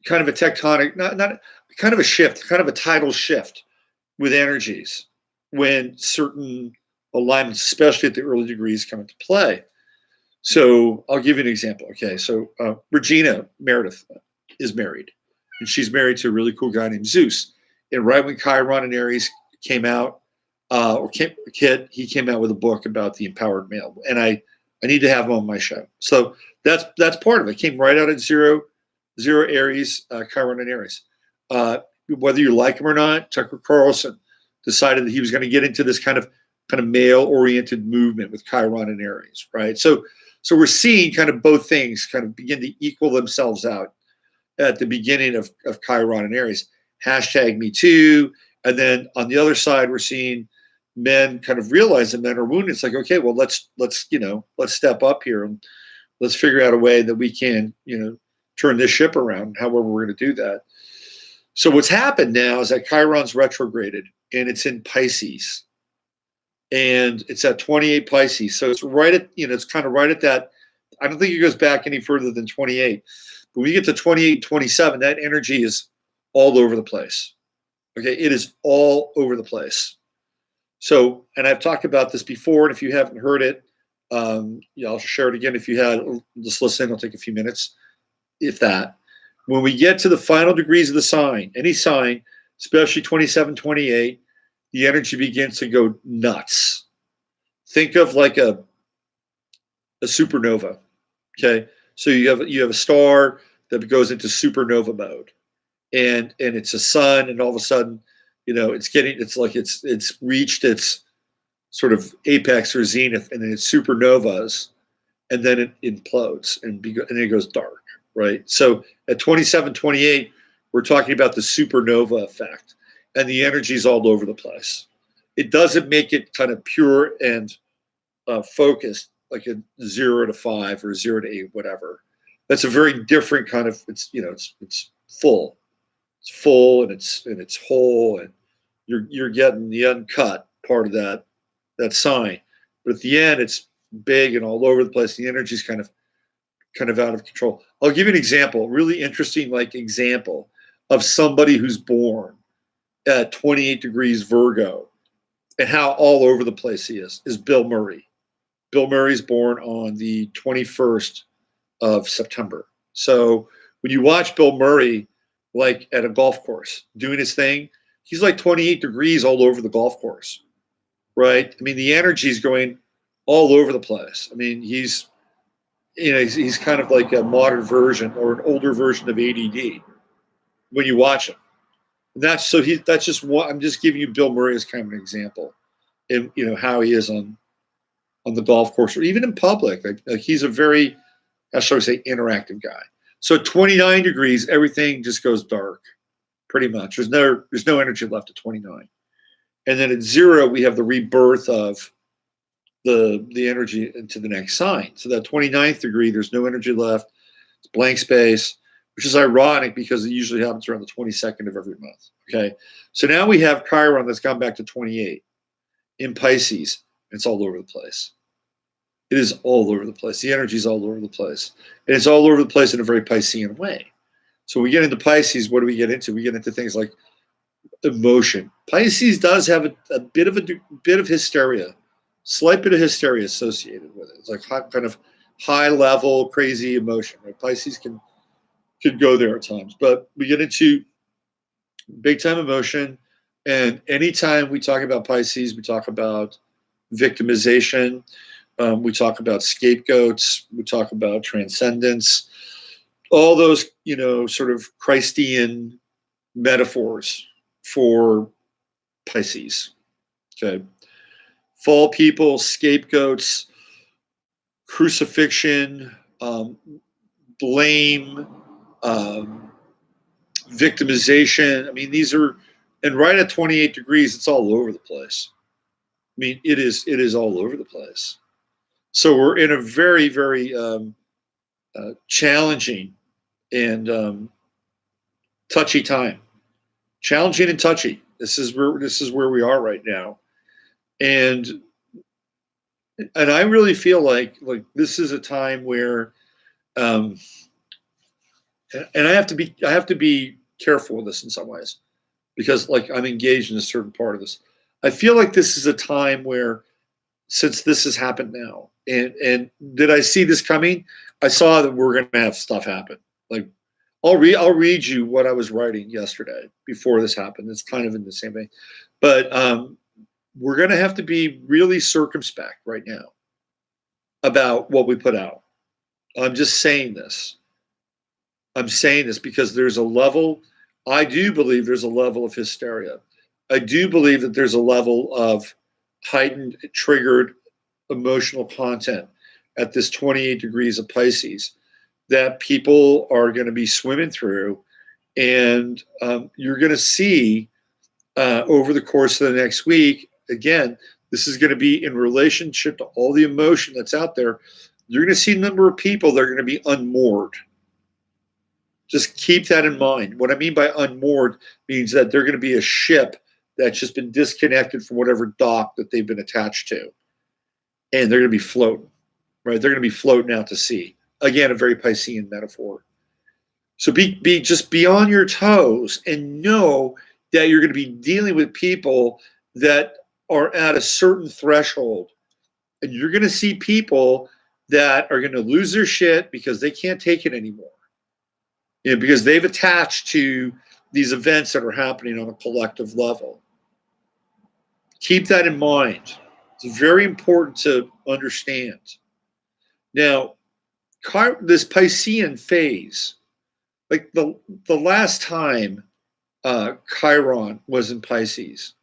kind of a tectonic, not kind of a shift, kind of a tidal shift with energies when certain alignments, especially at the early degrees, come into play. So I'll give you an example. Okay, so Regina Meredith is married, and she's married to a really cool guy named Zeus. And right when Chiron and Aries came out, he came out with a book about the empowered male, and I need to have him on my show. So that's part of it. It came right out of zero Aries, Chiron and Aries. Whether you like him or not, Tucker Carlson decided that he was going to get into this kind of male-oriented movement with Chiron and Aries, right? So we're seeing kind of both things kind of begin to equal themselves out at the beginning of Chiron and Aries. Hashtag Me Too. And then on the other side, we're seeing men kind of realize that men are wounded. It's like, okay, well, let's step up here and let's figure out a way that we can, you know, turn this ship around, however we're going to do that. So what's happened now is that Chiron's retrograded, and it's in Pisces. And it's at 28 Pisces. So it's right at, you know, it's kind of right at that. I don't think it goes back any further than 28. But when you get to 28, 27, that energy is all over the place. Okay, it is all over the place. So, and I've talked about this before, and if you haven't heard it, I'll share it again. If you had, just listen, it'll take a few minutes, if that. When we get to the final degrees of the sign, any sign, especially 27, 28, the energy begins to go nuts. Think of like a supernova. Okay, so you have a star that goes into supernova mode, and it's a sun, and all of a sudden, you know, it's reached its sort of apex or zenith, and then it supernovas, and then it implodes and then it goes dark, right? So at 27, 28, we're talking about the supernova effect. And the energy is all over the place. It doesn't make it kind of pure and focused, like a 0 to 5 or 0 to 8, whatever. That's a very different kind of. It's full. It's full and it's whole, and you're getting the uncut part of that sign. But at the end, it's big and all over the place. The energy is kind of out of control. I'll give you an example, really interesting example of somebody who's born at 28 degrees Virgo, and how all over the place he is Bill Murray. Bill Murray's born on the 21st of September. So when you watch Bill Murray, like at a golf course, doing his thing, he's like 28 degrees all over the golf course, right? I mean, the energy is going all over the place. I mean, he's kind of like a modern version or an older version of ADD when you watch him. That's just one. I'm just giving you Bill Murray as kind of an example, and how he is on the golf course or even in public. Like he's a very, how shall I say, interactive guy. So at 29 degrees, everything just goes dark, pretty much. There's no energy left at 29, and then at 0 we have the rebirth of the energy into the next sign. So that 29th degree, there's no energy left. It's blank space, which is ironic because it usually happens around the 22nd of every month. Okay, so now we have Chiron that's gone back to 28 in Pisces. It's all over the place. It is all over the place. The energy is all over the place. And it's all over the place in a very Piscean way. So we get into Pisces, what do we get into? We get into things like emotion. Pisces does have a bit of hysteria, slight bit of hysteria associated with it. It's like kind of high level, crazy emotion. Right? Pisces could go there at times. But we get into big time emotion. And anytime we talk about Pisces, we talk about victimization. We talk about scapegoats. We talk about transcendence. All those, sort of Christian metaphors for Pisces. Okay. Fall people, scapegoats, crucifixion, blame, victimization. I mean, these are, and right at 28 degrees, it's all over the place. I mean, it is all over the place. So we're in a very, very challenging and touchy time. Challenging and touchy. This is where we are right now, and I really feel like this is a time where, and I have to be careful with this in some ways, because I'm engaged in a certain part of this. I feel like this is a time where, since this has happened now, and did I see this coming? I saw that we're going to have stuff happen. I'll read you what I was writing yesterday before this happened. It's kind of in the same vein, but we're going to have to be really circumspect right now about what we put out. I'm just saying this. I'm saying this because there's a level. I do believe there's a level of hysteria. I do believe that there's a level of heightened, triggered emotional content at this 28 degrees of Pisces that people are going to be swimming through, and you're going to see over the course of the next week. Again, this is going to be in relationship to all the emotion that's out there. You're going to see a number of people that are going to be unmoored. Just keep that in mind. What I mean by unmoored means that they're going to be a ship that's just been disconnected from whatever dock that they've been attached to. And they're going to be floating, right? They're going to be floating out to sea. Again, a very Piscean metaphor. So just be on your toes and know that you're going to be dealing with people that are at a certain threshold. And you're going to see people that are going to lose their shit because they can't take it anymore. Because they've attached to these events that are happening on a collective level. Keep that in mind. It's very important to understand. Now, this Piscean phase, like the last time Chiron was in Pisces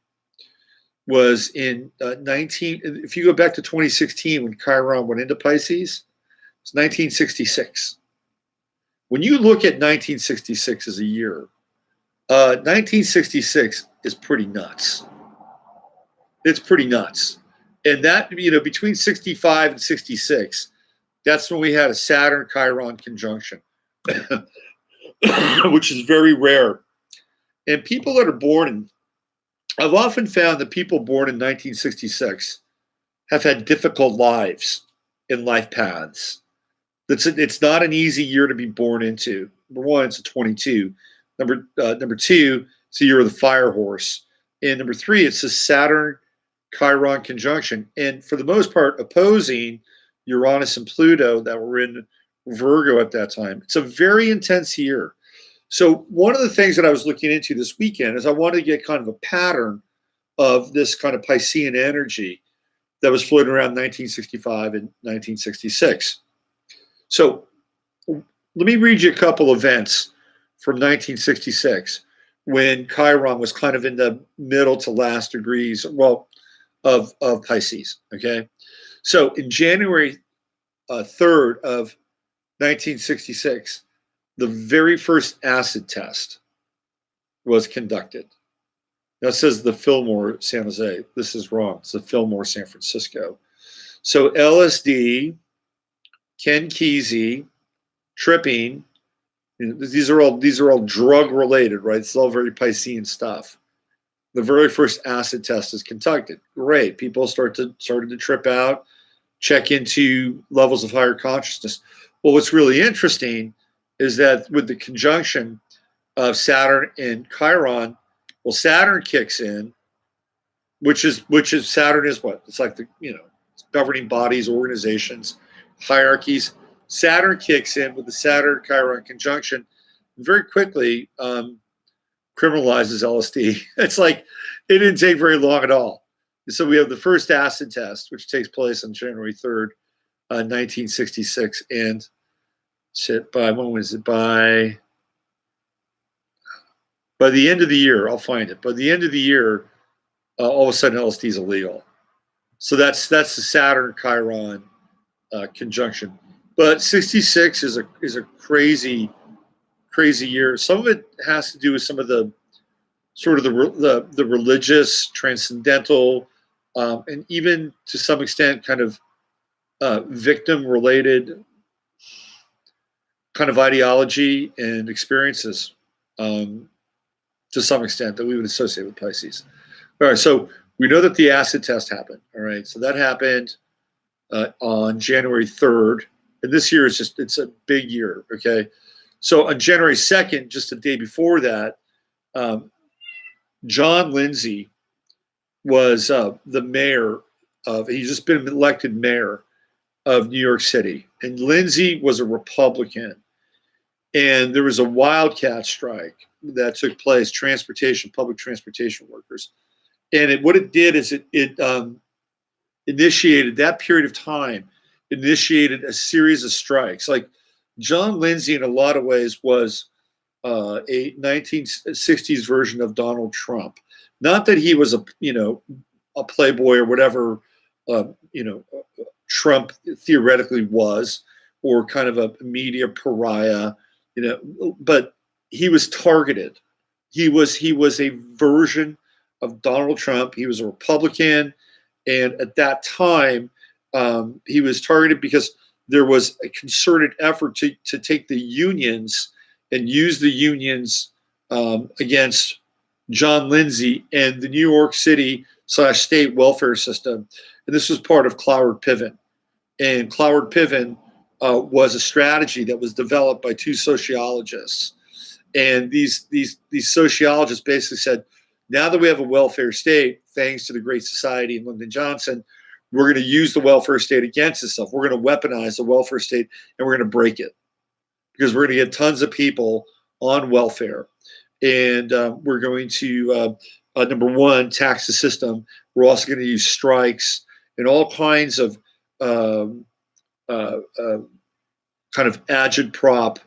was in if you go back to 2016 when Chiron went into Pisces, it's 1966. When you look at 1966 as a year, 1966 is pretty nuts. It's pretty nuts. And that, between 65 and 66, that's when we had a Saturn-Chiron conjunction, which is very rare. And people that are born I've often found that people born in 1966 have had difficult lives in life paths. It's not an easy year to be born into. Number one, it's a 22. Number two, it's the year of the fire horse. And number three, it's a Saturn-Chiron conjunction. And for the most part, opposing Uranus and Pluto that were in Virgo at that time. It's a very intense year. So one of the things that I was looking into this weekend is I wanted to get kind of a pattern of this kind of Piscean energy that was floating around 1965 and 1966. So let me read you a couple events from 1966. when Chiron was kind of in the middle to last degrees, well, of Pisces. Okay, so in January 3rd of 1966, the very first acid test was conducted. Now it says the Fillmore, San Jose. This is wrong. It's the Fillmore, San Francisco. So LSD, Ken Kesey, tripping. These are all drug related, right? It's all very Piscean stuff. The very first acid test is conducted. Great. People started to trip out, check into levels of higher consciousness. Well, what's really interesting is that with the conjunction of Saturn and Chiron, well, Saturn kicks in, which is Saturn is what? It's like it's governing bodies, organizations, hierarchies. Saturn kicks in with the Saturn-Chiron conjunction and very quickly criminalizes LSD. It's like it didn't take very long at all. So we have the first acid test, which takes place on January 3rd, 1966. And when was it? By the end of the year, I'll find it. By the end of the year, all of a sudden LSD is illegal. So that's the Saturn-Chiron conjunction. But 66 is a crazy year. Some of it has to do with some of the sort of the religious, transcendental, and even to some extent kind of victim-related kind of ideology and experiences to some extent that we would associate with Pisces. All right, so we know that the acid test happened. All right, so that happened on January 3rd. And this year it's a big year, okay? So on January 2nd, just a day before that, John Lindsay was the mayor he's just been elected mayor of New York City. And Lindsay was a Republican. And there was a wildcat strike that took place, public transportation workers. And what it did is it initiated that period of time, initiated a series of strikes. Like John Lindsay, in a lot of ways, was a 1960s version of Donald Trump. Not that he was a playboy or whatever, Trump theoretically was, or kind of a media pariah, but he was targeted. He was a version of Donald Trump. He was a Republican, and at that time, he was targeted because there was a concerted effort to take the unions and use the unions against John Lindsay and the New York City / state welfare system. And this was part of Cloward Piven. And Cloward Piven was a strategy that was developed by two sociologists. And these sociologists basically said, now that we have a welfare state, thanks to the Great Society and Lyndon Johnson, we're going to use the welfare state against itself. We're going to weaponize the welfare state and we're going to break it because we're going to get tons of people on welfare. And we're going to, number one, tax the system. We're also going to use strikes and all kinds of kind of agitprop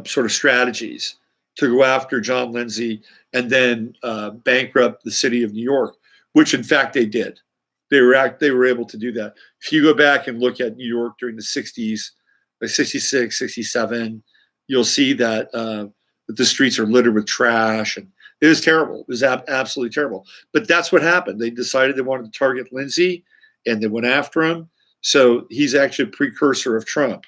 sort of strategies to go after John Lindsay and then bankrupt the city of New York, which in fact they did. They were able to do that. If you go back and look at New York during the 60s, like 66, 67, you'll see that the streets are littered with trash, and it was terrible. It was absolutely terrible. But that's what happened. They decided they wanted to target Lindsay, and they went after him. So he's actually a precursor of Trump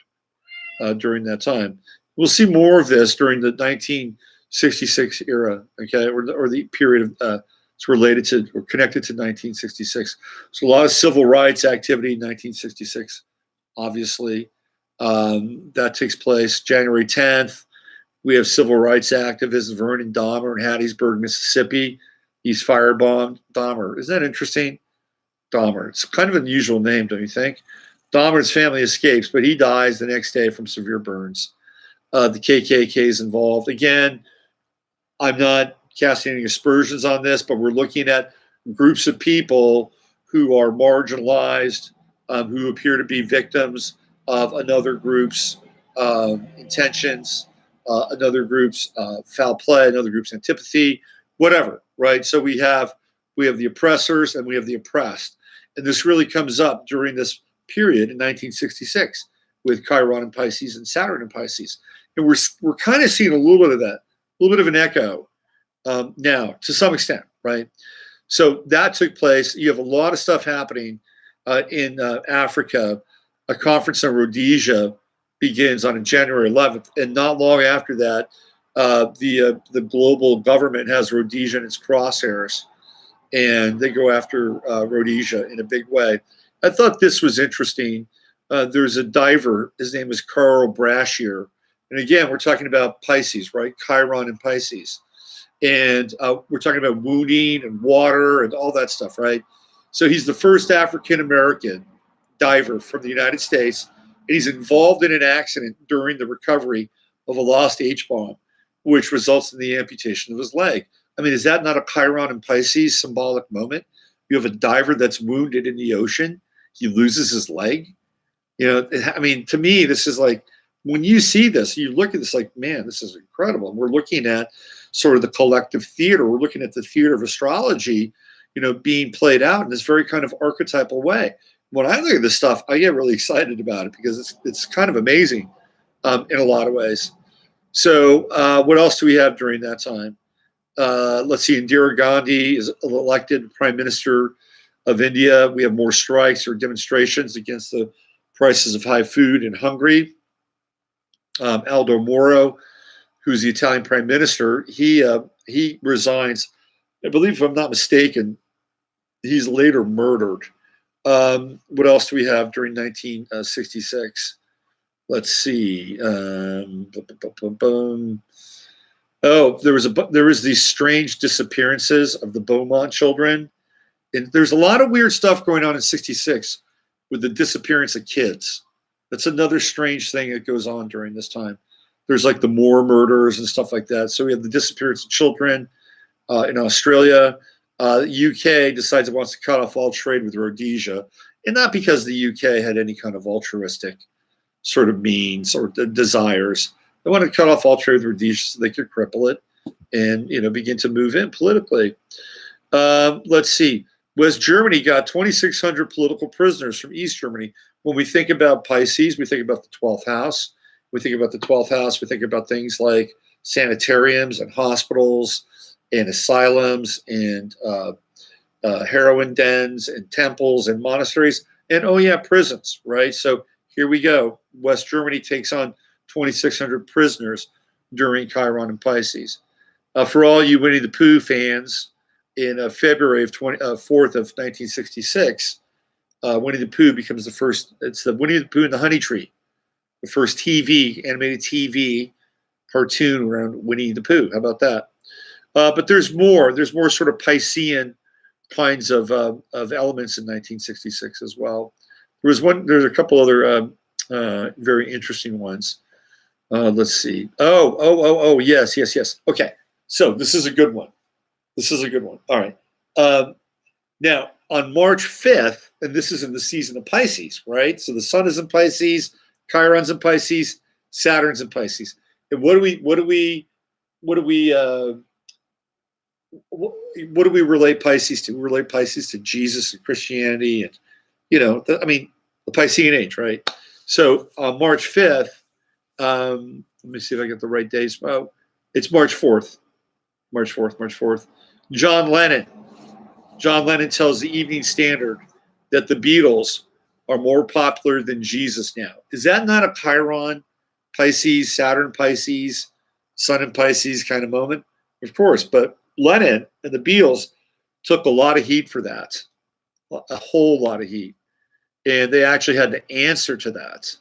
during that time. We'll see more of this during the 1966 era, okay, or the period of it's related to or connected to 1966. So a lot of civil rights activity in 1966, obviously. That takes place January 10th. We have civil rights activist Vernon Dahmer in Hattiesburg, Mississippi. He's firebombed. Dahmer, isn't that interesting? Dahmer. It's kind of an unusual name, don't you think? Dahmer's family escapes, but he dies the next day from severe burns. The KKK is involved. Again, I'm not casting any aspersions on this, but we're looking at groups of people who are marginalized, who appear to be victims of another group's intentions. another group's foul play, another group's antipathy, whatever, right? So we have the oppressors and we have the oppressed. And this really comes up during this period in 1966 with Chiron in Pisces and Saturn in Pisces. And we're kind of seeing a little bit of that, a little bit of an echo now to some extent, right? So that took place. You have a lot of stuff happening in Africa. A conference in Rhodesia begins on January 11th, and not long after that, the global government has Rhodesia in its crosshairs, and they go after Rhodesia in a big way. I thought this was interesting. There's a diver. His name is Carl Brashear. And again, we're talking about Pisces, right? Chiron and Pisces. And we're talking about wounding and water and all that stuff, right? So he's the first African-American diver from the United States. And he's involved in an accident during the recovery of a lost H-bomb, which results in the amputation of his leg. I mean, is that not a Chiron and Pisces symbolic moment? You have a diver that's wounded in the ocean. He loses his leg. You know, I mean, to me, this is like, when you see this, you look at this like, man, this is incredible. And we're looking at sort of the collective theater. We're looking at the theater of astrology, you know, being played out in this very kind of archetypal way. When I look at this stuff, I get really excited about it because it's kind of amazing in a lot of ways. So what else do we have during that time? Let's see, Indira Gandhi is elected Prime Minister of India. We have more strikes or demonstrations against the prices of high food in Hungary. Aldo Moro, who's the Italian Prime Minister, he resigns. I believe, if I'm not mistaken, he's later murdered. What else do we have during 1966? Let's see. Oh, there was these strange disappearances of the Beaumont children. And there's a lot of weird stuff going on in 66 with the disappearance of kids. That's another strange thing that goes on during this time. There's like the Moor murders and stuff like that. So we have the disappearance of children in Australia. The UK decides it wants to cut off all trade with Rhodesia, and not because the UK had any kind of altruistic sort of means or desires. They wanted to cut off all trade with Rhodesia so they could cripple it and, you know, begin to move in politically. Let's see. West Germany got 2,600 political prisoners from East Germany. When we think about Pisces, we think about the 12th house. We think about the 12th house. We think about things like sanitariums and hospitals and asylums and heroin dens and temples and monasteries. And, oh, yeah, prisons, right? So here we go. West Germany takes on 2,600 prisoners during Chiron and Pisces. For all you Winnie the Pooh fans, in February of 4th of 1966, Winnie the Pooh becomes the first. It's the Winnie the Pooh and the Honey Tree, the first animated TV cartoon around Winnie the Pooh. How about that? But there's more. There's more sort of Piscean kinds of elements in 1966 as well. There's a couple other very interesting ones. Let's see. Yes. Okay. So this is a good one. All right. Now, on March 5th, and this is in the season of Pisces, right? So the sun is in Pisces, Chiron's in Pisces, Saturn's in Pisces. And what do we relate Pisces to? We relate Pisces to Jesus and Christianity and, you know, the Piscean age, right? So on March 5th, let me see if I get the right days. Oh, it's March 4th. March 4th. John Lennon tells the Evening Standard that the Beatles are more popular than Jesus now. Is that not a Chiron, Pisces, Saturn, Pisces, Sun in Pisces kind of moment? Of course, but Lennon and the Beatles took a lot of heat for that, a whole lot of heat. And they actually had to answer to that,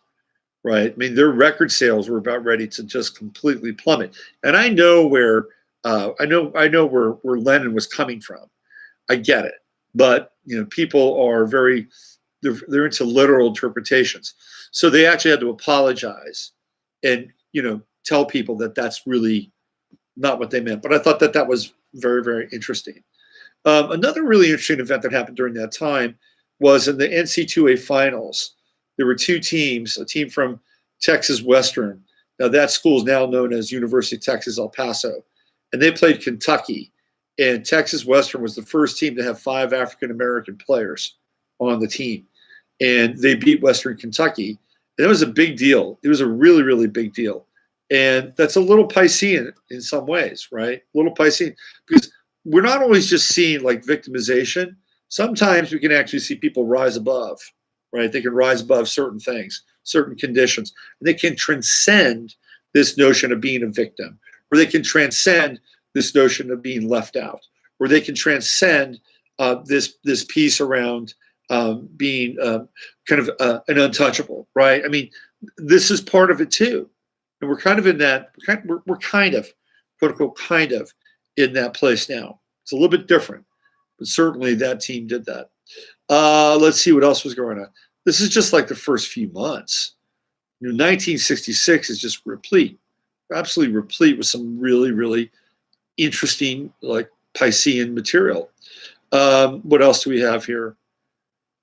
right? I mean, their record sales were about ready to just completely plummet. And I know where I know where Lennon was coming from. I get it, but you know, people are they're into literal interpretations. So they actually had to apologize and, you know, tell people that that's really not what they meant. But I thought that was very, very interesting. Another really interesting event that happened during that time was in the NC2A finals. There were two teams, a team from Texas Western Now that school is now known as University of Texas El Paso, and they played Kentucky. And Texas Western was the first team to have 5 African American players on the team, and they beat Western Kentucky. And it was a big deal. It was a really, really big deal. And that's a little Piscean in some ways, right? A little Piscean, because we're not always just seeing like victimization. Sometimes we can actually see people rise above, right? They can rise above certain things, certain conditions, and they can transcend this notion of being a victim, or they can transcend this notion of being left out, or they can transcend this piece around being kind of an untouchable, right? I mean, this is part of it too, and we're kind of in that. We're kind of, quote unquote, kind of in that place now. It's a little bit different, but certainly that team did that. Let's see what else was going on. This is just like the first few months. 1966 is just replete, absolutely replete with some really, really interesting, like Piscean material. What else do we have here?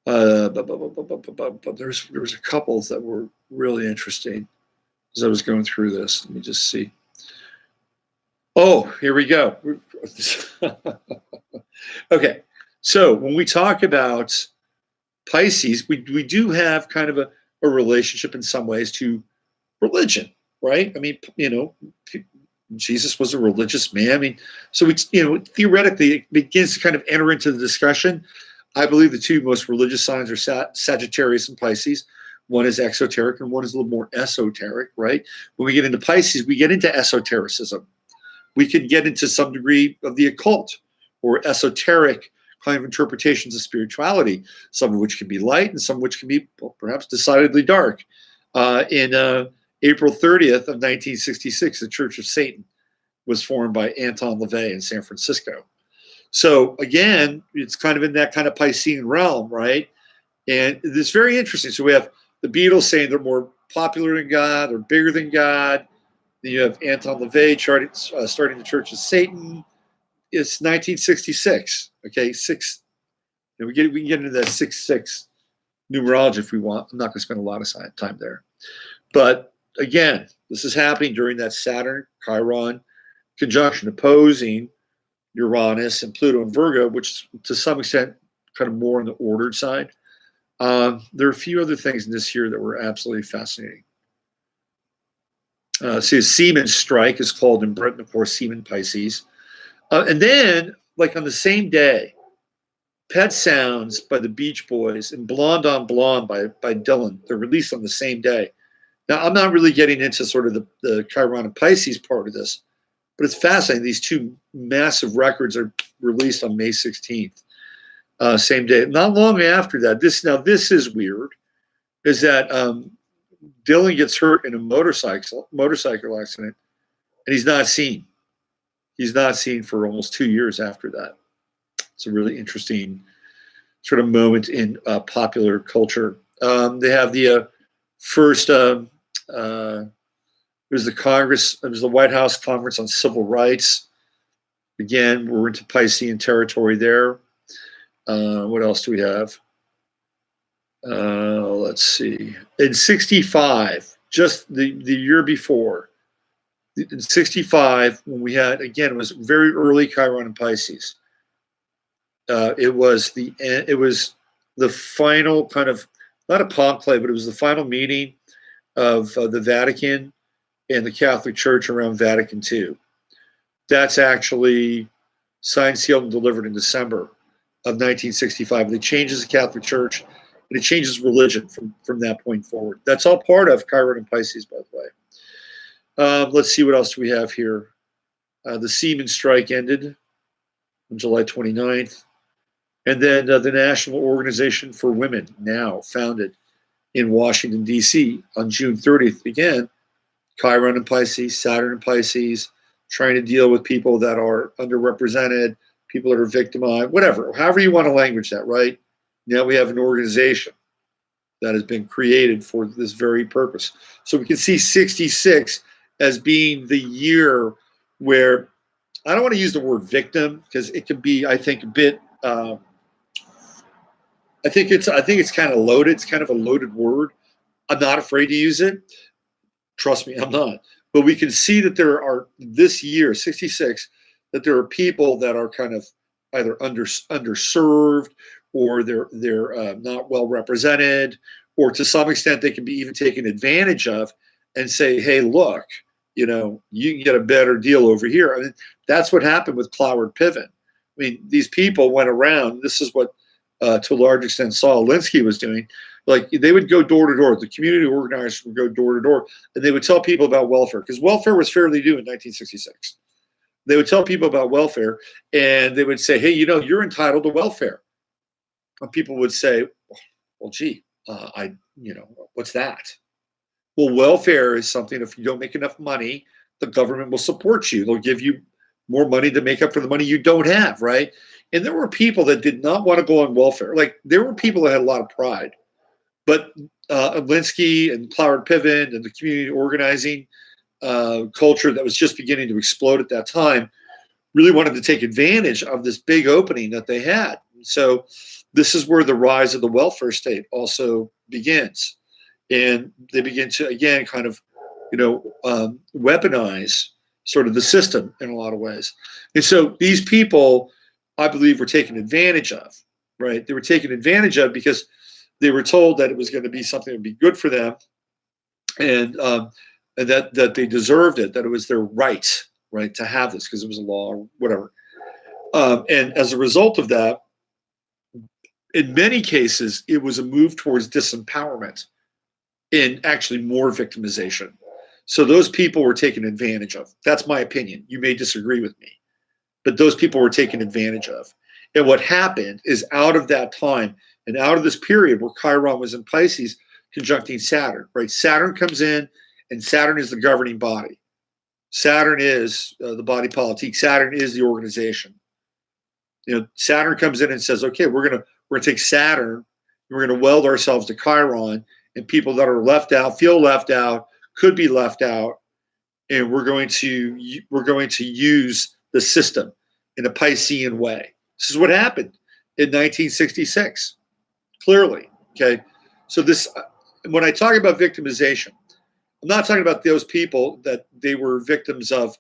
There was a couple that were really interesting as I was going through this. Let me just see. Oh, here we go. Okay, so when we talk about Pisces, we do have kind of a relationship in some ways to religion, right? I mean, Jesus was a religious man. I mean, so we, theoretically, it begins to kind of enter into the discussion. I believe the 2 most religious signs are Sagittarius and Pisces. One is exoteric and one is a little more esoteric, right? When we get into Pisces, we get into esotericism. We could get into some degree of the occult or esoteric kind of interpretations of spirituality, some of which can be light and some of which can be perhaps decidedly dark. In April 30th of 1966, the Church of Satan was formed by Anton LaVey in San Francisco. So again, it's kind of in that kind of Piscean realm, right? And it's very interesting. So we have the Beatles saying they're more popular than God, they're bigger than God. Then you have Anton LaVey starting the Church of Satan. It's 1966. Okay, we can get into that 6-6 numerology if we want. I'm not going to spend a lot of time there, but again, this is happening during that Saturn Chiron conjunction opposing Uranus and Pluto and Virgo, which to some extent kind of more on the ordered side. There are a few other things in this year that were absolutely fascinating. See, a Seaman strike is called in Britain, of course, Seaman Pisces. And then, like on the same day, Pet Sounds by the Beach Boys and Blonde on Blonde by Dylan, they're released on the same day. Now, I'm not really getting into sort of the Chiron and Pisces part of this, but it's fascinating. These 2 massive records are released on May 16th, same day. Not long after that, this is weird, is that Dylan gets hurt in a motorcycle accident, and he's not seen. He's not seen for almost 2 years after that. It's a really interesting sort of moment in popular culture. They have the first, it was the White House Conference on Civil Rights. Again, we're into Piscean territory there. What else do we have? Let's see. In 65, just the year before, in 65, when we had, again, it was very early Chiron and Pisces. It was the final kind of, not a conclave, but it was the final meeting of the Vatican and the Catholic Church around Vatican II. That's actually signed, sealed, and delivered in December of 1965. And it changes the Catholic Church, and it changes religion from that point forward. That's all part of Chiron and Pisces, by the way. Let's see, what else do we have here? The Seaman strike ended on July 29th. And then the National Organization for Women, now founded in Washington, D.C. on June 30th. Again, Chiron and Pisces, Saturn and Pisces, trying to deal with people that are underrepresented, people that are victimized, whatever, however you want to language that, right? Now we have an organization that has been created for this very purpose. So we can see 66 as being the year where, I don't want to use the word victim because it can be, I think, a bit, I think it's kind of loaded. It's kind of a loaded word. I'm not afraid to use it. Trust me, I'm not. But we can see that there are, this year, 66, that there are people that are kind of either underserved, or they're not well represented, or to some extent they can be even taken advantage of, and say, hey, look, you can get a better deal over here. I mean, that's what happened with Cloward Piven. I mean, these people went around. This is what, to a large extent, Saul Alinsky was doing. Like, they would go door to door. The community organizers would go door to door, and they would tell people about welfare, because welfare was fairly new in 1966. They would tell people about welfare, and they would say, hey, you're entitled to welfare. And people would say, well, gee, what's that? Well, welfare is something, if you don't make enough money, the government will support you. They'll give you more money to make up for the money you don't have, right? And there were people that did not want to go on welfare. Like, there were people that had a lot of pride. But Alinsky and Cloward Piven and the community organizing culture that was just beginning to explode at that time really wanted to take advantage of this big opening that they had. So this is where the rise of the welfare state also begins. And they begin to, again, kind of, weaponize sort of the system in a lot of ways. And so these people, I believe, were taken advantage of, right? They were taken advantage of because they were told that it was going to be something that would be good for them, and that they deserved it, that it was their right to have this because it was a law or whatever. And as a result of that, in many cases, it was a move towards disempowerment and actually more victimization. So those people were taken advantage of. That's my opinion. You may disagree with me, but those people were taken advantage of. And what happened is, out of that time and out of this period where Chiron was in Pisces conjuncting Saturn, right? Saturn comes in, and Saturn is the governing body. Saturn is the body politic. Saturn is the organization. Saturn comes in and says, okay, we're gonna take Saturn, and we're gonna weld ourselves to Chiron, and people that are left out, feel left out, could be left out, and we're going to use the system in a Piscean way. This is what happened in 1966, clearly. Okay, so this, when I talk about victimization, I'm not talking about those people that they were victims of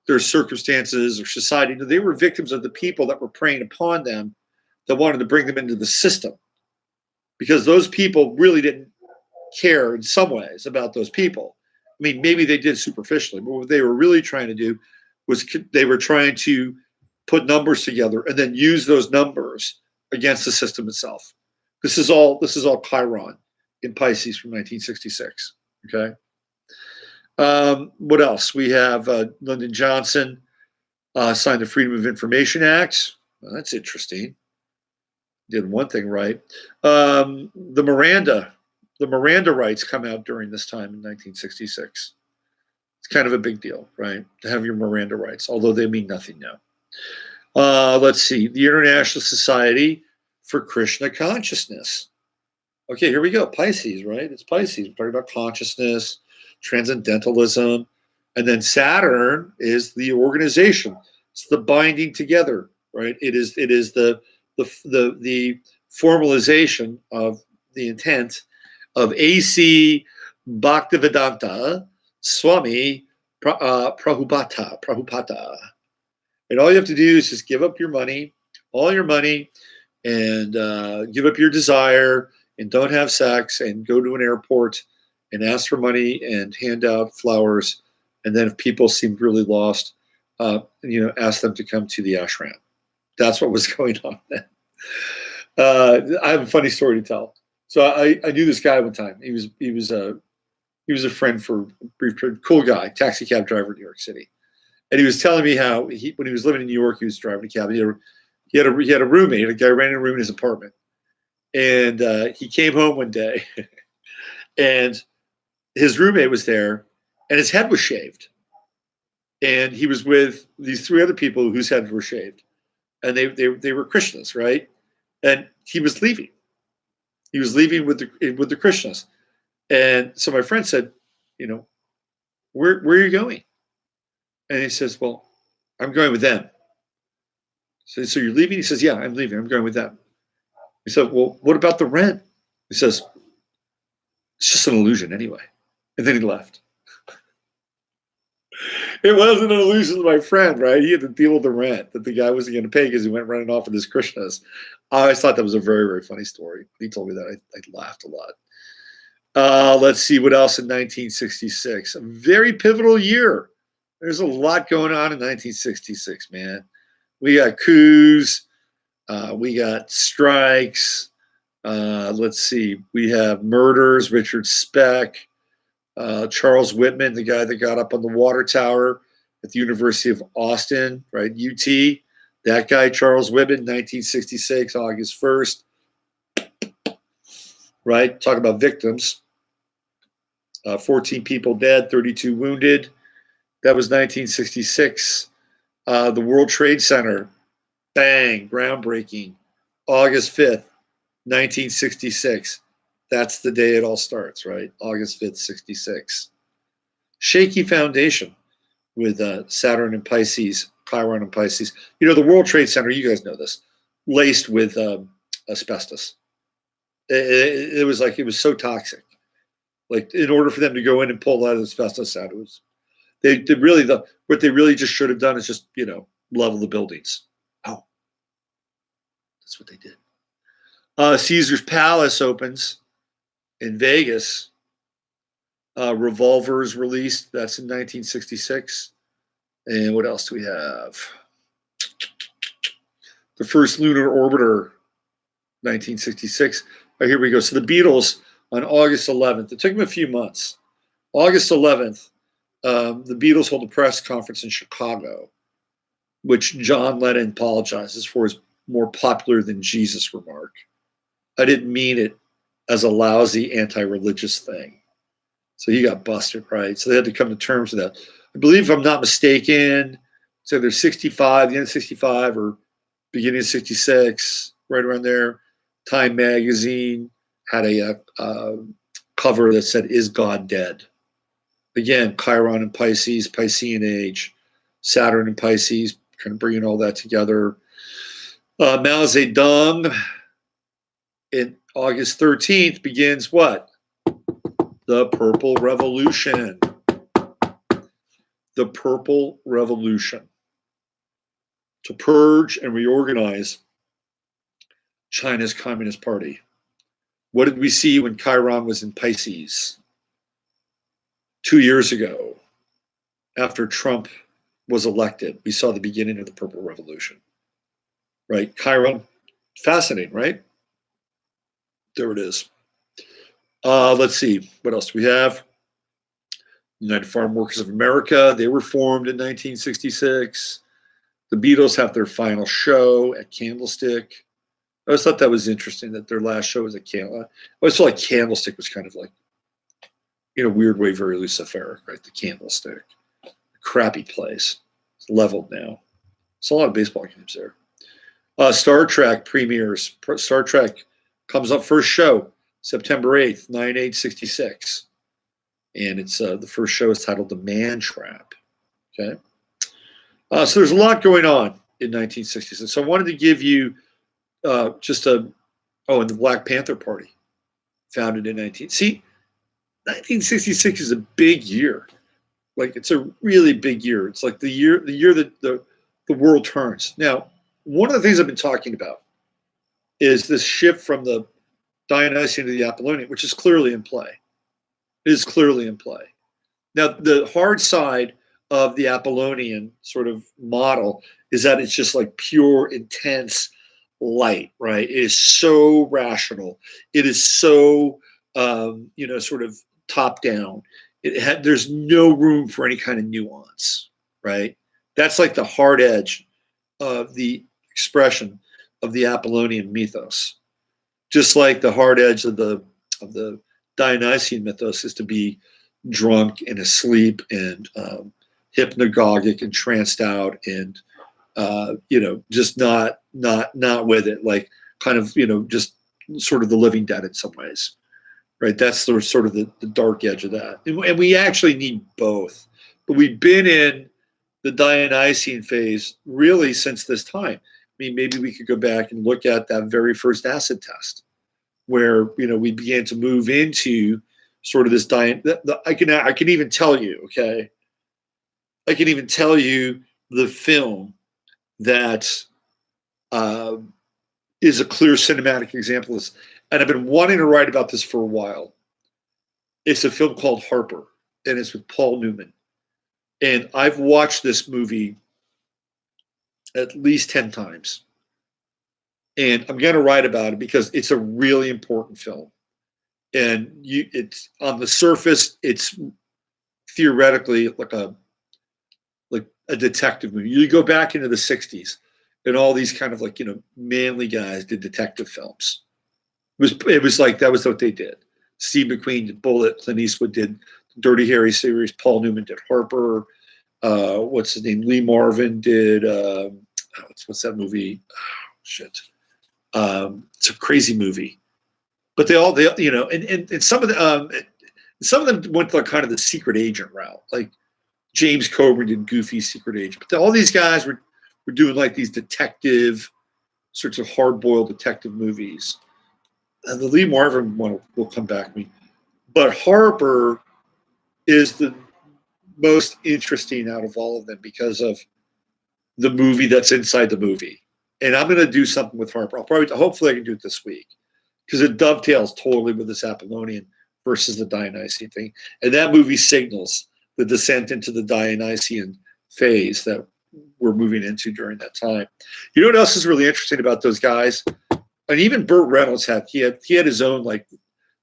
their circumstances or society. No, they were victims of the people that were preying upon them, that wanted to bring them into the system, because those people really didn't care in some ways about those people. I mean, maybe they did superficially, but what they were really trying to do was they were trying to put numbers together and then use those numbers against the system itself. This is all Chiron in Pisces from 1966. Okay. What else? We have Lyndon Johnson signed the Freedom of Information Act. Well, that's interesting. Did one thing right. The Miranda rights come out during this time in 1966. It's kind of a big deal, right? To have your Miranda rights, although they mean nothing now. Let's see. The International Society for Krishna Consciousness. Okay, here we go. Pisces, right? It's Pisces. We're talking about consciousness, transcendentalism, and then Saturn is the organization. It's the binding together, right? It is the formalization of the intent of A.C. Bhaktivedanta Swami Prabhupada. And all you have to do is just give up your money, all your money, and give up your desire, and don't have sex, and go to an airport and ask for money and hand out flowers. And then if people seem really lost, ask them to come to the ashram. That's what was going on then. I have a funny story to tell. So I knew this guy one time. He was a friend for a brief period. Cool guy, taxi cab driver in New York City. And he was telling me how when he was living in New York, he was driving a cab. He had a roommate. A guy ran in a room in his apartment. And he came home one day, and his roommate was there, and his head was shaved. And he was with these three other people whose heads were shaved, and they were Krishnas, right? And he was leaving. He was leaving with the Krishnas. And so my friend said, where are you going? And he says, well, I'm going with them. So you're leaving? He says, yeah, I'm leaving. I'm going with them. He said, well, what about the rent? He says, it's just an illusion anyway. And then he left. It wasn't an illusion to my friend, right? He had to deal with the rent that the guy wasn't going to pay because he went running off with his Krishnas. I always thought that was a very, very funny story. He told me that. I laughed a lot. Let's see what else in 1966. A very pivotal year. There's a lot going on in 1966, man. We got coups. We got strikes. Let's see. We have murders. Richard Speck. Charles Whitman, the guy that got up on the water tower at the University of Austin, right? UT. That guy, Charles Whitman, 1966, August 1st. Right? Talk about victims. 14 people dead, 32 wounded. That was 1966. The World Trade Center, bang, groundbreaking. August 5th, 1966. That's the day it all starts, right? August 5th, 66. Shaky foundation with Saturn and Pisces, Chiron and Pisces. You know, the World Trade Center, you guys know this, laced with asbestos. It was like, it was so toxic. Like, in order for them to go in and pull that asbestos out, it was, what they really just should have done is just, level the buildings. Oh, that's what they did. Caesar's Palace opens in Vegas. Revolver is released. That's in 1966. And what else do we have? The first lunar orbiter, 1966. Right, here we go. So the Beatles on August 11th. It took them a few months. August 11th, the Beatles hold a press conference in Chicago, which John Lennon apologizes for his more popular than Jesus remark. I didn't mean it as a lousy anti-religious thing. So he got busted, right? So they had to come to terms with that. I believe, if I'm not mistaken, so they're 65, the end of 65 or beginning of 66, right around there. Time magazine had a cover that said, "Is God Dead?" Again, Chiron and Pisces, Piscean age, Saturn and Pisces, kind of bringing all that together. Mao Zedong, in August 13th, begins what? The Purple Revolution. The Purple Revolution. To purge and reorganize China's Communist Party. What did we see when Chiron was in Pisces 2 years ago? After Trump was elected, we saw the beginning of the Purple Revolution. Right? Chiron, fascinating, right? There it is. Let's see. What else do we have? United Farm Workers of America. They were formed in 1966. The Beatles have their final show at Candlestick. I always thought that was interesting that their last show was at Candlestick. I always felt like Candlestick was kind of like, in a weird way, very luciferic, right? The Candlestick. A crappy place. It's leveled now. It's a lot of baseball games there. Star Trek premieres. Star Trek comes up first show, September 8th, 9/8/66. And it's the first show is titled The Man Trap. Okay. So there's a lot going on in 1966. So I wanted to give you and the Black Panther Party, founded in 1966 is a big year. Like, it's a really big year. It's like the year that the world turns. Now, one of the things I've been talking about is this shift from the Dionysian to the Apollonian, which is clearly in play. It is clearly in play. Now, the hard side of the Apollonian sort of model is that it's just like pure, intense light, right? It is so rational. It is so, sort of top down. There's no room for any kind of nuance, right? That's like the hard edge of the expression of the Apollonian mythos. Just like the hard edge of the Dionysian mythos is to be drunk and asleep and hypnagogic and tranced out and just not with it, like kind of just sort of the living dead in some ways, right? That's sort of the dark edge of that, and we actually need both. But we've been in the Dionysian phase really since this time. I mean, maybe we could go back and look at that very first acid test, where we began to move into sort of this I can even tell you, okay, I can even tell you the film that is a clear cinematic example of this. And I've been wanting to write about this for a while. It's a film called Harper, and it's with Paul Newman. And I've watched this movie at least 10 times. And I'm going to write about it because it's a really important film. And it's on the surface, it's theoretically like a detective movie. You go back into the 60s and all these kind of like, manly guys did detective films. It was like, that was what they did. Steve McQueen did Bullet, Clint Eastwood did Dirty Harry series, Paul Newman did Harper, what's his name? Lee Marvin did, what's that movie? Oh, shit. It's a crazy movie. But they and some of them went like kind of the secret agent route. Like James Coburn did Goofy Secret Agent. But all these guys were doing like these detective, sorts of hard-boiled detective movies. And the Lee Marvin one will come back to me. But Harper is the most interesting out of all of them because of the movie that's inside the movie. And I'm going to do something with Harper. Hopefully I can do it this week because it dovetails totally with this Apollonian versus the Dionysian thing. And that movie signals the descent into the Dionysian phase that we're moving into during that time. You know what else is really interesting about those guys? And even Burt Reynolds had his own like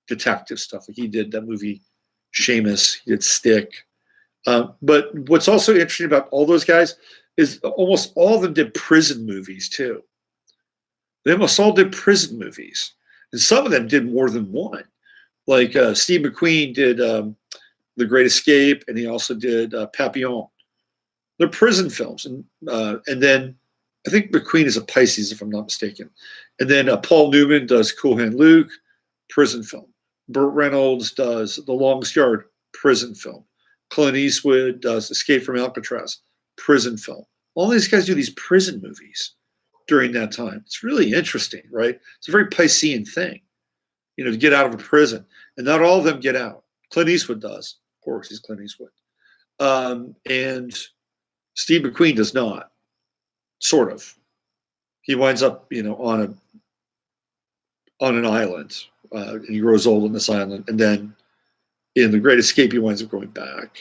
detective stuff. Like he did that movie Seamus, he did Stick. But what's also interesting about all those guys is almost all of them did prison movies too. They almost all did prison movies. And some of them did more than one. Like Steve McQueen did The Great Escape, and he also did Papillon. They're prison films. And then I think McQueen is a Pisces, if I'm not mistaken. And then Paul Newman does Cool Hand Luke, prison film. Burt Reynolds does The Longest Yard, prison film. Clint Eastwood does Escape from Alcatraz, prison film. All these guys do these prison movies during that time. It's really interesting, right? It's a very Piscean thing, to get out of a prison. And not all of them get out. Clint Eastwood does. Of course, he's Clint Eastwood. And Steve McQueen does not, sort of. He winds up, on an island. And he grows old on this island. And then in The Great Escape, he winds up going back.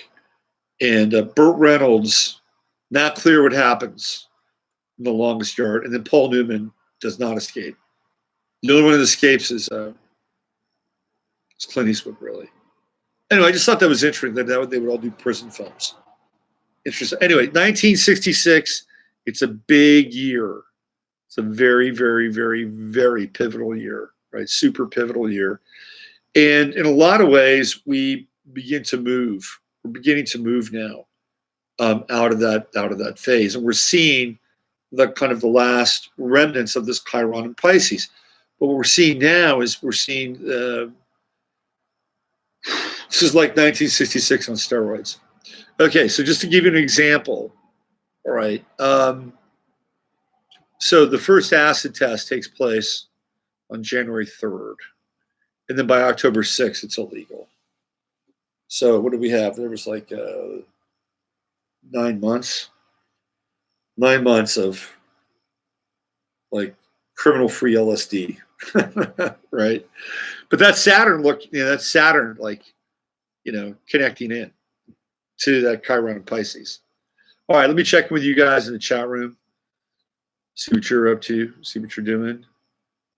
And Burt Reynolds, not clear what happens in The Longest Yard. And then Paul Newman does not escape. The only one that escapes is Clint Eastwood, really. Anyway, I just thought that was interesting that they would all do prison films. Interesting. Anyway, 1966, it's a big year. It's a very, very, very, very pivotal year, right? Super pivotal year. And in a lot of ways, we begin to move. We're beginning to move now out of that phase. And we're seeing the kind of the last remnants of this Chiron in Pisces. But what we're seeing now is this is like 1966 on steroids. Okay, so just to give you an example, all right. So the first acid test takes place on January 3rd. And then by October 6th, it's illegal. So what do we have? There was like 9 months. 9 months of like criminal-free LSD, right? But that's Saturn. That's Saturn, connecting in to that Chiron in Pisces. All right, let me check in with you guys in the chat room. See what you're up to. See what you're doing.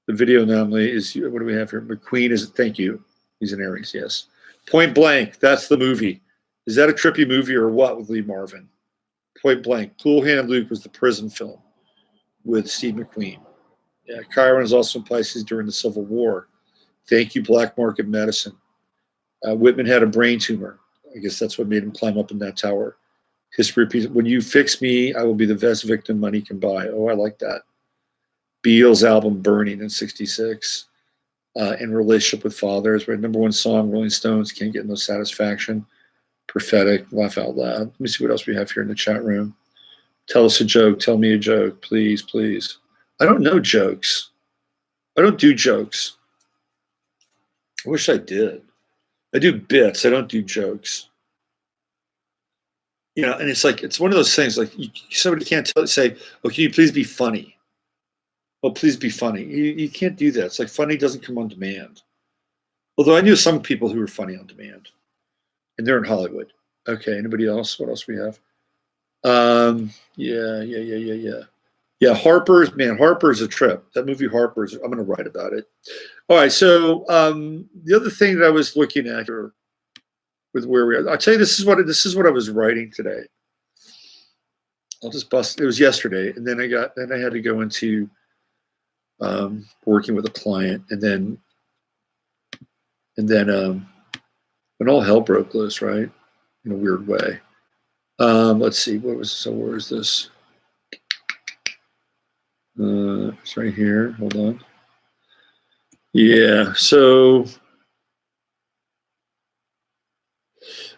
The video anomaly is, what do we have here? McQueen is, thank you. He's an Aries, yes. Point Blank, that's the movie. Is that a trippy movie or what with Lee Marvin? Point Blank. Cool Hand Luke was the prison film with Steve McQueen. Yeah, Chiron is also in Pisces during the Civil War. Thank you, Black Market Medicine. Whitman had a brain tumor. I guess that's what made him climb up in that tower. History repeats. When you fix me, I will be the best victim money can buy. Oh, I like that. Beale's album Burning in 66. In Relationship with Fathers, right? Number one song, Rolling Stones, Can't Get No Satisfaction. Prophetic, Laugh Out Loud. Let me see what else we have here in the chat room. Tell us a joke. Tell me a joke, please, please. I don't know jokes. I don't do jokes. I wish I did. I do bits. I don't do jokes. and it's like, it's one of those things, like somebody can't say, oh, can you please be funny? Oh, please be funny. You can't do that. It's like funny doesn't come on demand. Although I knew some people who were funny on demand, and they're in Hollywood. Okay, anybody else? What else we have? Yeah, Harper's a trip. That movie Harper's, I'm going to write about it. All right, so the other thing that I was looking at here with where we are, I'll tell you, this is what I was writing today. I'll just bust. It was yesterday, and then I had to go into working with a client, and then when all hell broke loose, right, in a weird way. Let's see, where is this? It's right here. Hold on. Yeah. So,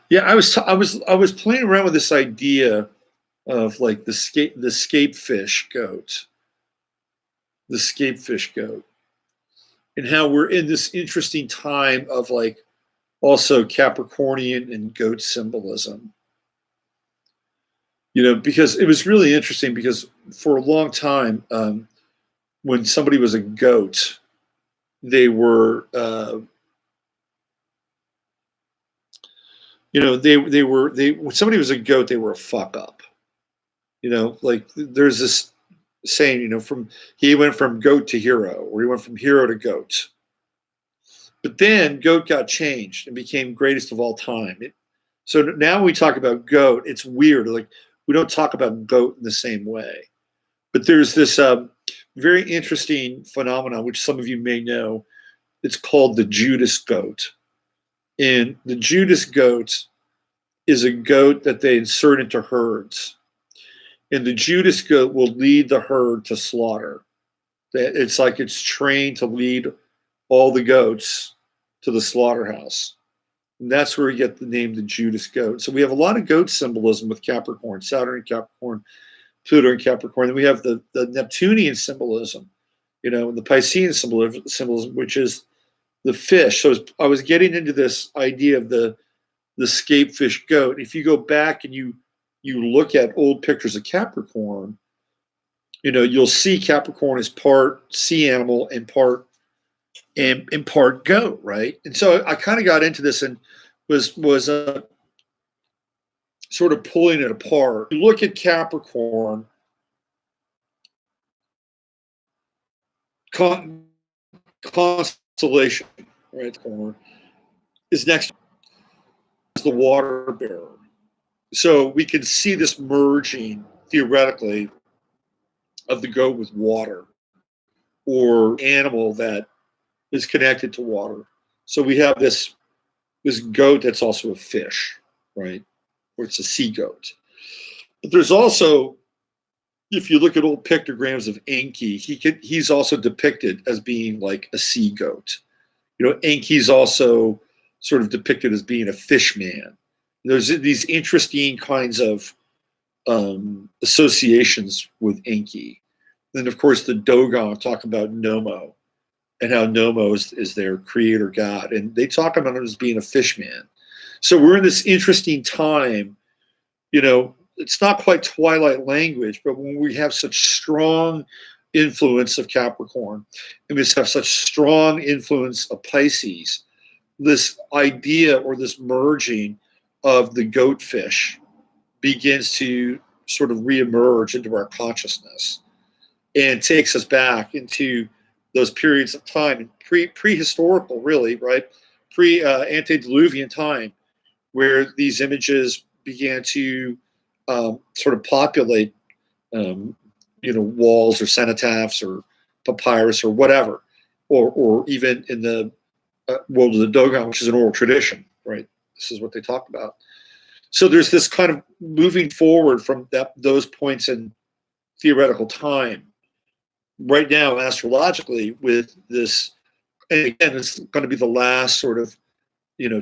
yeah, I was playing around with this idea of like the scapefish goat, and how we're in this interesting time of like also Capricornian and goat symbolism. Because it was really interesting, because for a long time, when somebody was a goat, they were, when somebody was a goat, they were a fuck up. Like there's this saying, he went from goat to hero, or he went from hero to goat. But then goat got changed and became greatest of all time. So now when we talk about goat, it's weird. Like, we don't talk about goat in the same way. But there's this very interesting phenomenon, which some of you may know. It's called the Judas goat. And the Judas goat is a goat that they insert into herds. And the Judas goat will lead the herd to slaughter. It's like it's trained to lead all the goats to the slaughterhouse. And that's where we get the name the Judas goat. So we have a lot of goat symbolism with Capricorn, Saturn in Capricorn, Pluto in Capricorn. Then we have the Neptunian symbolism, and the Piscean symbolism, which is the fish. So I was getting into this idea of the scapefish goat. If you go back and you look at old pictures of Capricorn, you'll see Capricorn is part sea animal and part goat, right? And so I kind of got into this and was sort of pulling it apart. You look at Capricorn, constellation, right? Is next to the water bearer. So we can see this merging theoretically of the goat with water, or animal that is connected to water. So we have this goat that's also a fish, right? Or it's a sea goat. But there's also, if you look at old pictograms of Enki, he's also depicted as being like a sea goat. Enki's also sort of depicted as being a fish man. There's these interesting kinds of associations with Enki. Then, of course, the Dogon talk about Nomo, and how Nomo is their creator god. And they talk about him as being a fish man. So we're in this interesting time, it's not quite twilight language, but when we have such strong influence of Capricorn, and we have such strong influence of Pisces, this idea or this merging of the goatfish begins to sort of reemerge into our consciousness, and takes us back into those periods of time, prehistorical, really, right? Antediluvian time, where these images began to sort of populate, walls or cenotaphs or papyrus or whatever, or even in the world of the Dogon, which is an oral tradition, right? This is what they talk about. So there's this kind of moving forward from those points in theoretical time. Right now, astrologically, with this, and again, it's going to be the last sort of,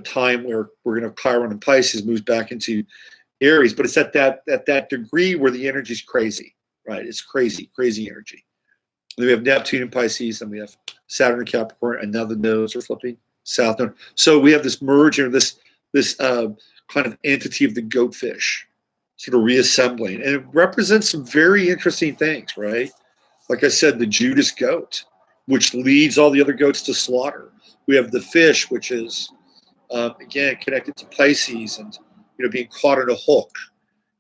time where we're going to Chiron and Pisces moves back into Aries, but it's at that degree where the energy is crazy, right? It's crazy energy. And then we have Neptune and Pisces, and we have Saturn and Capricorn, and now the nodes are flipping south node. So we have this merger, this kind of entity of the goatfish, sort of reassembling. And it represents some very interesting things, right? Like I said, the Judas goat, which leads all the other goats to slaughter. We have the fish, which is, again, connected to Pisces and, being caught in a hook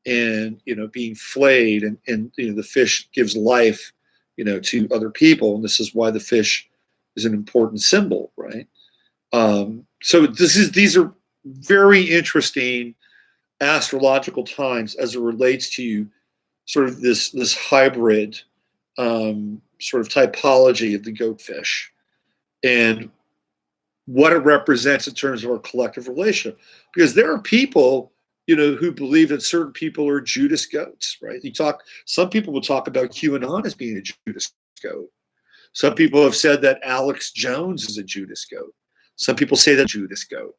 and, being flayed. And the fish gives life, to other people. And this is why the fish is an important symbol, right? So these are very interesting astrological times as it relates to sort of this hybrid sort of typology of the goatfish and what it represents in terms of our collective relationship. Because there are people, who believe that certain people are Judas goats, right? Some people will talk about QAnon as being a Judas goat. Some people have said that Alex Jones is a Judas goat. Some people say that Judas goat.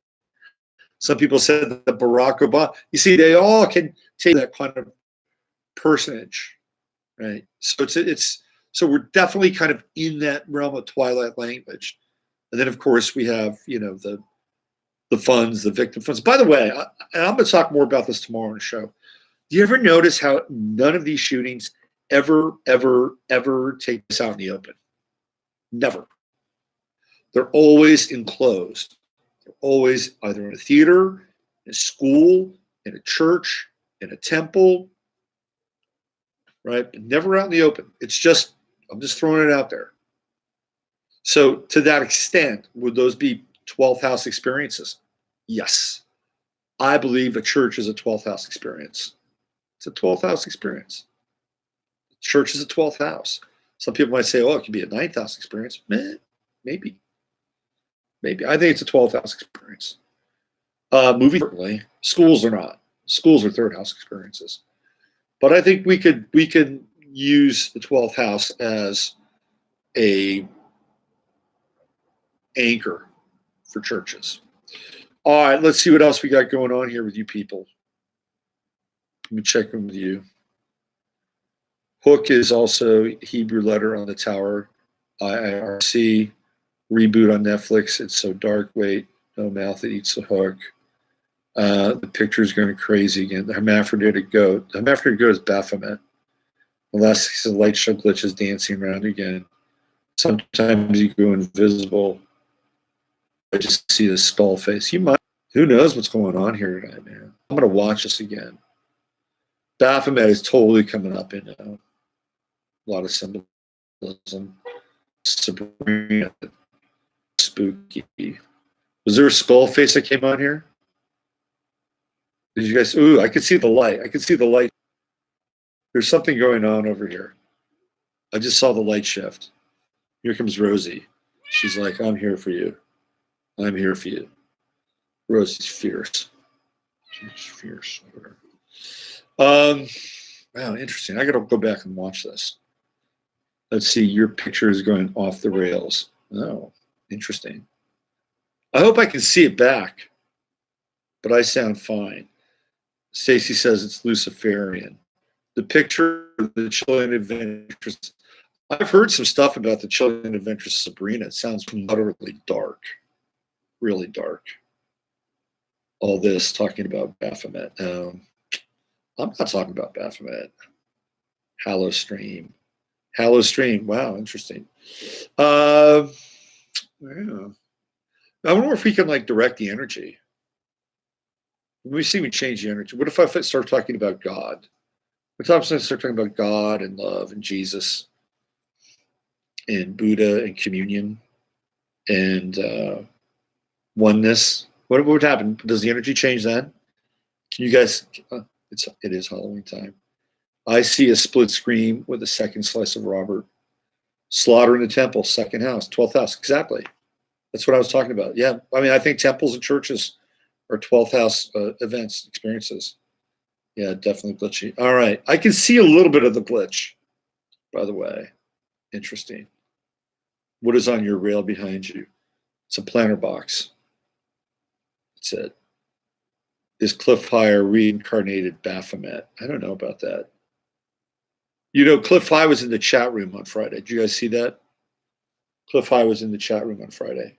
Some people said that Barack Obama. You see, they all can take that kind of personage, right? So so we're definitely kind of in that realm of Twilight language. And then, of course, we have, the funds, the victim funds. By the way, and I'm going to talk more about this tomorrow on the show. Do you ever notice how none of these shootings ever take place out in the open? Never. They're always enclosed. They're always either in a theater, in a school, in a church, in a temple, right? But never out in the open. I'm just throwing it out there. So to that extent, would those be 12th house experiences? Yes. I believe a church is a 12th house experience. It's a 12th house experience. Church is a 12th house. Some people might say, it could be a 9th house experience. Maybe. I think it's a 12th house experience. Movie, certainly. Schools are not. Schools are 3rd house experiences. But I think we can use the 12th house as a anchor for churches. All right, let's see what else we got going on here with you people. Let me check in with you. Hook is also Hebrew letter on the tower. IRC reboot on Netflix. It's so dark. Wait, no mouth that eats the hook. The picture is going crazy again. The hermaphroditic goat. The hermaphroditic goat is Baphomet. Unless the light show glitches dancing around again. Sometimes you go invisible. I just see the skull face. You might. Who knows what's going on here tonight, man? I'm going to watch this again. Baphomet is totally coming up in a lot of symbolism. Sabrina, spooky. Was there a skull face that came on here? Did you guys? Ooh, I could see the light. There's something going on over here. I just saw the light shift. Here comes Rosie. She's like, I'm here for you. I'm here for you. Rosie's fierce. She's fierce. Wow, interesting. I got to go back and watch this. Let's see. Your picture is going off the rails. Oh, interesting. I hope I can see it back, but I sound fine. Stacy says it's Luciferian. The picture of the Chilean adventures. I've heard some stuff about the Chilean adventures of Sabrina. It sounds utterly dark, really dark. All this talking about Baphomet. I'm not talking about Baphomet. HalloStream. Wow, interesting. Yeah. I wonder if we can direct the energy. When we see we change the energy. What if I start talking about God? What if I start talking about God and love and Jesus and Buddha and communion and oneness? What would happen? Does the energy change then? Can you guys? It is Halloween time. I see a split screen with a second slice of Robert. Slaughter in the temple, 2nd house, 12th house. Exactly. That's what I was talking about. Yeah. I mean, I think temples and churches are 12th house events, experiences. Yeah, definitely glitchy. All right. I can see a little bit of the glitch, by the way. Interesting. What is on your rail behind you? It's a planter box. That's it. Is Cliff High reincarnated Baphomet? I don't know about that. Cliff High was in the chat room on Friday. Did you guys see that? Cliff High was in the chat room on Friday.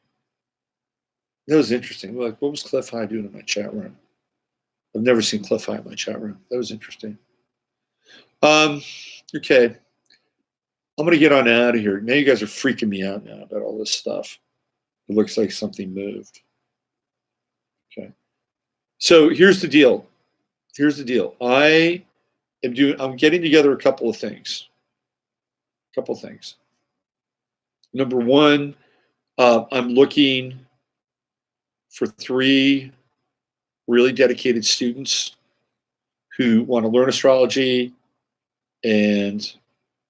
That was interesting. What was Cliff High doing in my chat room? I've never seen Cliff High in my chat room. That was interesting. Okay. I'm going to get on out of here. Now you guys are freaking me out now about all this stuff. It looks like something moved. Okay. So here's the deal. Here's the deal. I'm getting together a couple of things. Number one, I'm looking for 3 really dedicated students who want to learn astrology, and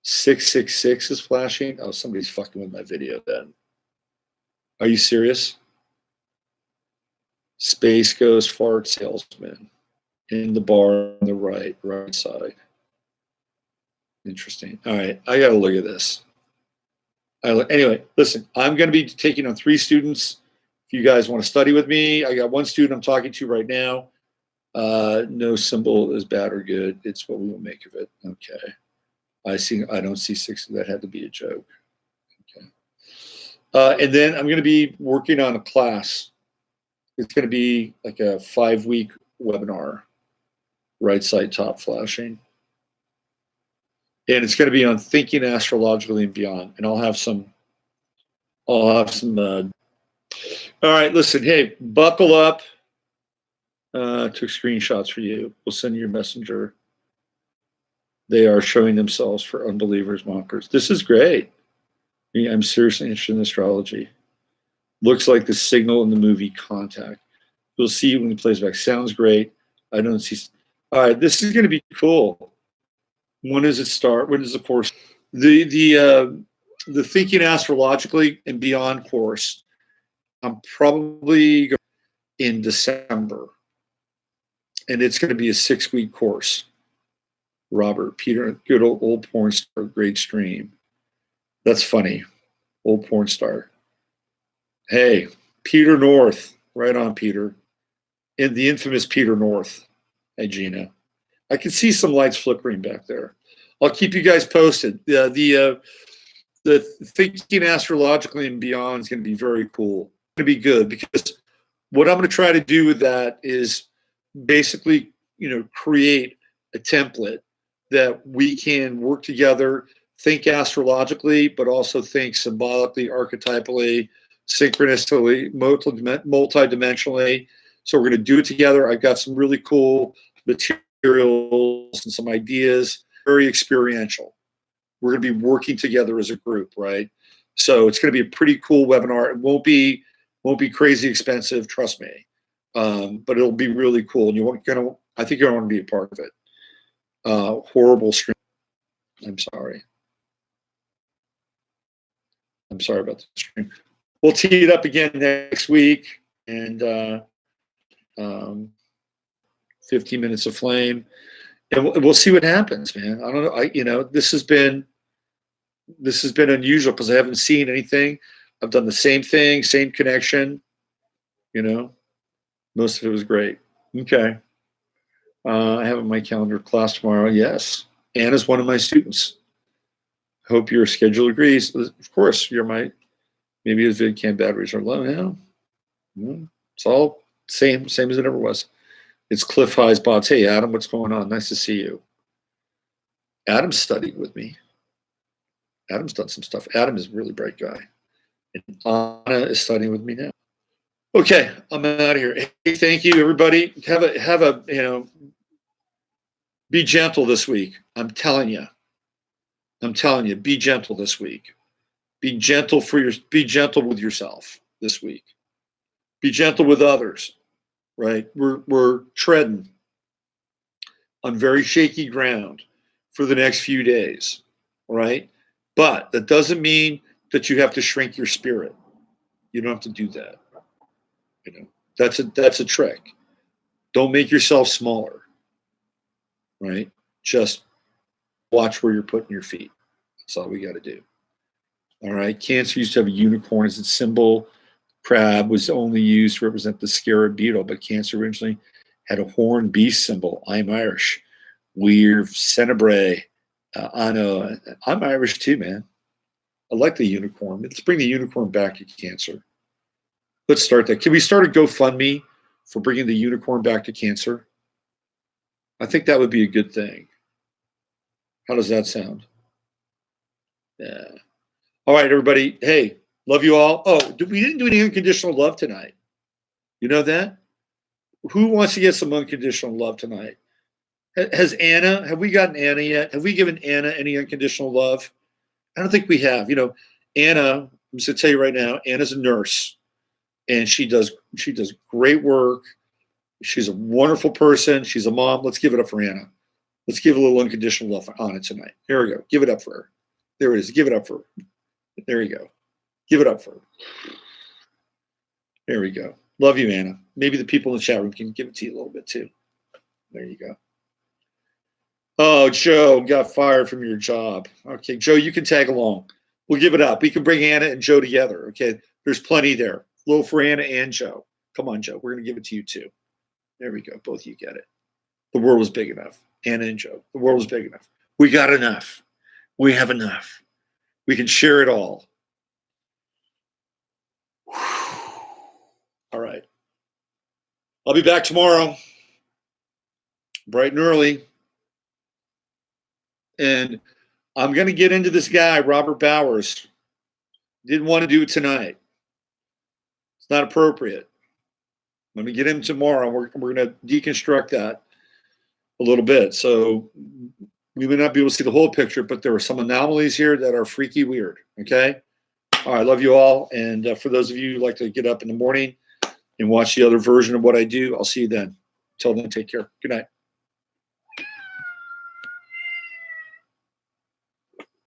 666 is flashing. Oh, somebody's fucking with my video then. Are you serious? Space Ghost Fart Salesman in the bar on the right side. Interesting. All right, I got to look at this. Anyway, listen, I'm going to be taking on 3 students. If you guys want to study with me, I got 1 student I'm talking to right now. No symbol is bad or good. It's what we will make of it. Okay. I don't see 6. That had to be a joke. Okay. And then I'm going to be working on a class. It's going to be like a 5-week webinar. Right side top flashing. And it's going to be on thinking astrologically and beyond. And I'll have some. All right, listen, hey, buckle up. Took screenshots for you. We'll send you your messenger. They are showing themselves for unbelievers, mockers. This is great. I'm seriously interested in astrology. Looks like the signal in the movie Contact. We'll see when it plays back. Sounds great. I don't see. All right, this is going to be cool. When does it start? When does the course? The Thinking Astrologically and Beyond course, I'm probably going in December. And it's going to be a 6-week course. Robert, Peter, good old porn star, great stream. That's funny. Old porn star. Hey, Peter North. Right on, Peter. In the infamous Peter North. Hey, Gina. I can see some lights flickering back there. I'll keep you guys posted. The Thinking Astrologically and Beyond is going to be very cool. It's going to be good because what I'm going to try to do with that is basically, create a template that we can work together, think astrologically, but also think symbolically, archetypally, synchronously, multidimensionally. So we're going to do it together. I've got some really cool materials and some ideas, very experiential. We're going to be working together as a group, right? So it's going to be a pretty cool webinar. It won't be crazy expensive, trust me. But it'll be really cool. And I think you're going to be a part of it. Horrible stream. I'm sorry. I'm sorry about the stream. We'll tee it up again next week, and 15 minutes of flame, and we'll see what happens, man. I don't know. This has been unusual because I haven't seen anything. I've done the same thing, same connection. Most of it was great. Okay. I have on my calendar class tomorrow. Yes. Anna's one of my students. Hope your schedule agrees. Of course, maybe his VidCam batteries are low now. It's all same as it ever was. It's Cliff High's bots. Hey, Adam, what's going on? Nice to see you. Adam's studied with me. Adam's done some stuff. Adam is a really bright guy. And Anna is studying with me now. Okay, I'm out of here. Hey, thank you, everybody. Have a be gentle this week. I'm telling you, be gentle this week. Be gentle with yourself this week. Be gentle with others, right? We're treading on very shaky ground for the next few days, right? But that doesn't mean that you have to shrink your spirit. You don't have to do that. That's a trick. Don't make yourself smaller, right? Just watch where you're putting your feet. That's all we got to do. All right. Cancer used to have a unicorn as its symbol. Crab was only used to represent the scarab beetle, but Cancer originally had a horned beast symbol. I'm Irish. We're Cenebrae. I know. I'm Irish too, man. I like the unicorn. Let's bring the unicorn back to Cancer. Let's start that. Can we start a GoFundMe for bringing the unicorn back to Cancer? I think that would be a good thing. How does that sound? Yeah. All right, everybody. Hey, love you all. Oh, we didn't do any unconditional love tonight. You know that? Who wants to get some unconditional love tonight? Has Anna, have we gotten Anna yet? Have we given Anna any unconditional love? I don't think we have. You know, Anna, I'm just going to tell you right now, Anna's a nurse, and she does great work. She's a wonderful person. She's a mom. Let's give it up for Anna. Let's give a little unconditional love on it tonight. Here we go. Give it up for her. There it is. Give it up for her. There you go. Give it up for her. There we go. Love you, Anna. Maybe the people in the chat room can give it to you a little bit too. There you go. Oh, Joe got fired from your job. Okay, Joe, you can tag along. We'll give it up. We can bring Anna and Joe together. Okay, there's plenty there. A little for Anna and Joe. Come on, Joe. We're going to give it to you too. There we go. Both of you get it. The world is big enough. Anna and Joe. The world is big enough. We got enough. We have enough. We can share it all. All right. I'll be back tomorrow, bright and early. And I'm going to get into this guy, Robert Bowers. Didn't want to do it tonight. It's not appropriate. I'm going to get him tomorrow. We're going to deconstruct that a little bit. So we may not be able to see the whole picture, but there are some anomalies here that are freaky weird. Okay? All right. Love you all. And for those of you who like to get up in the morning and watch the other version of what I do, I'll see you then. Till then, take care. Good night.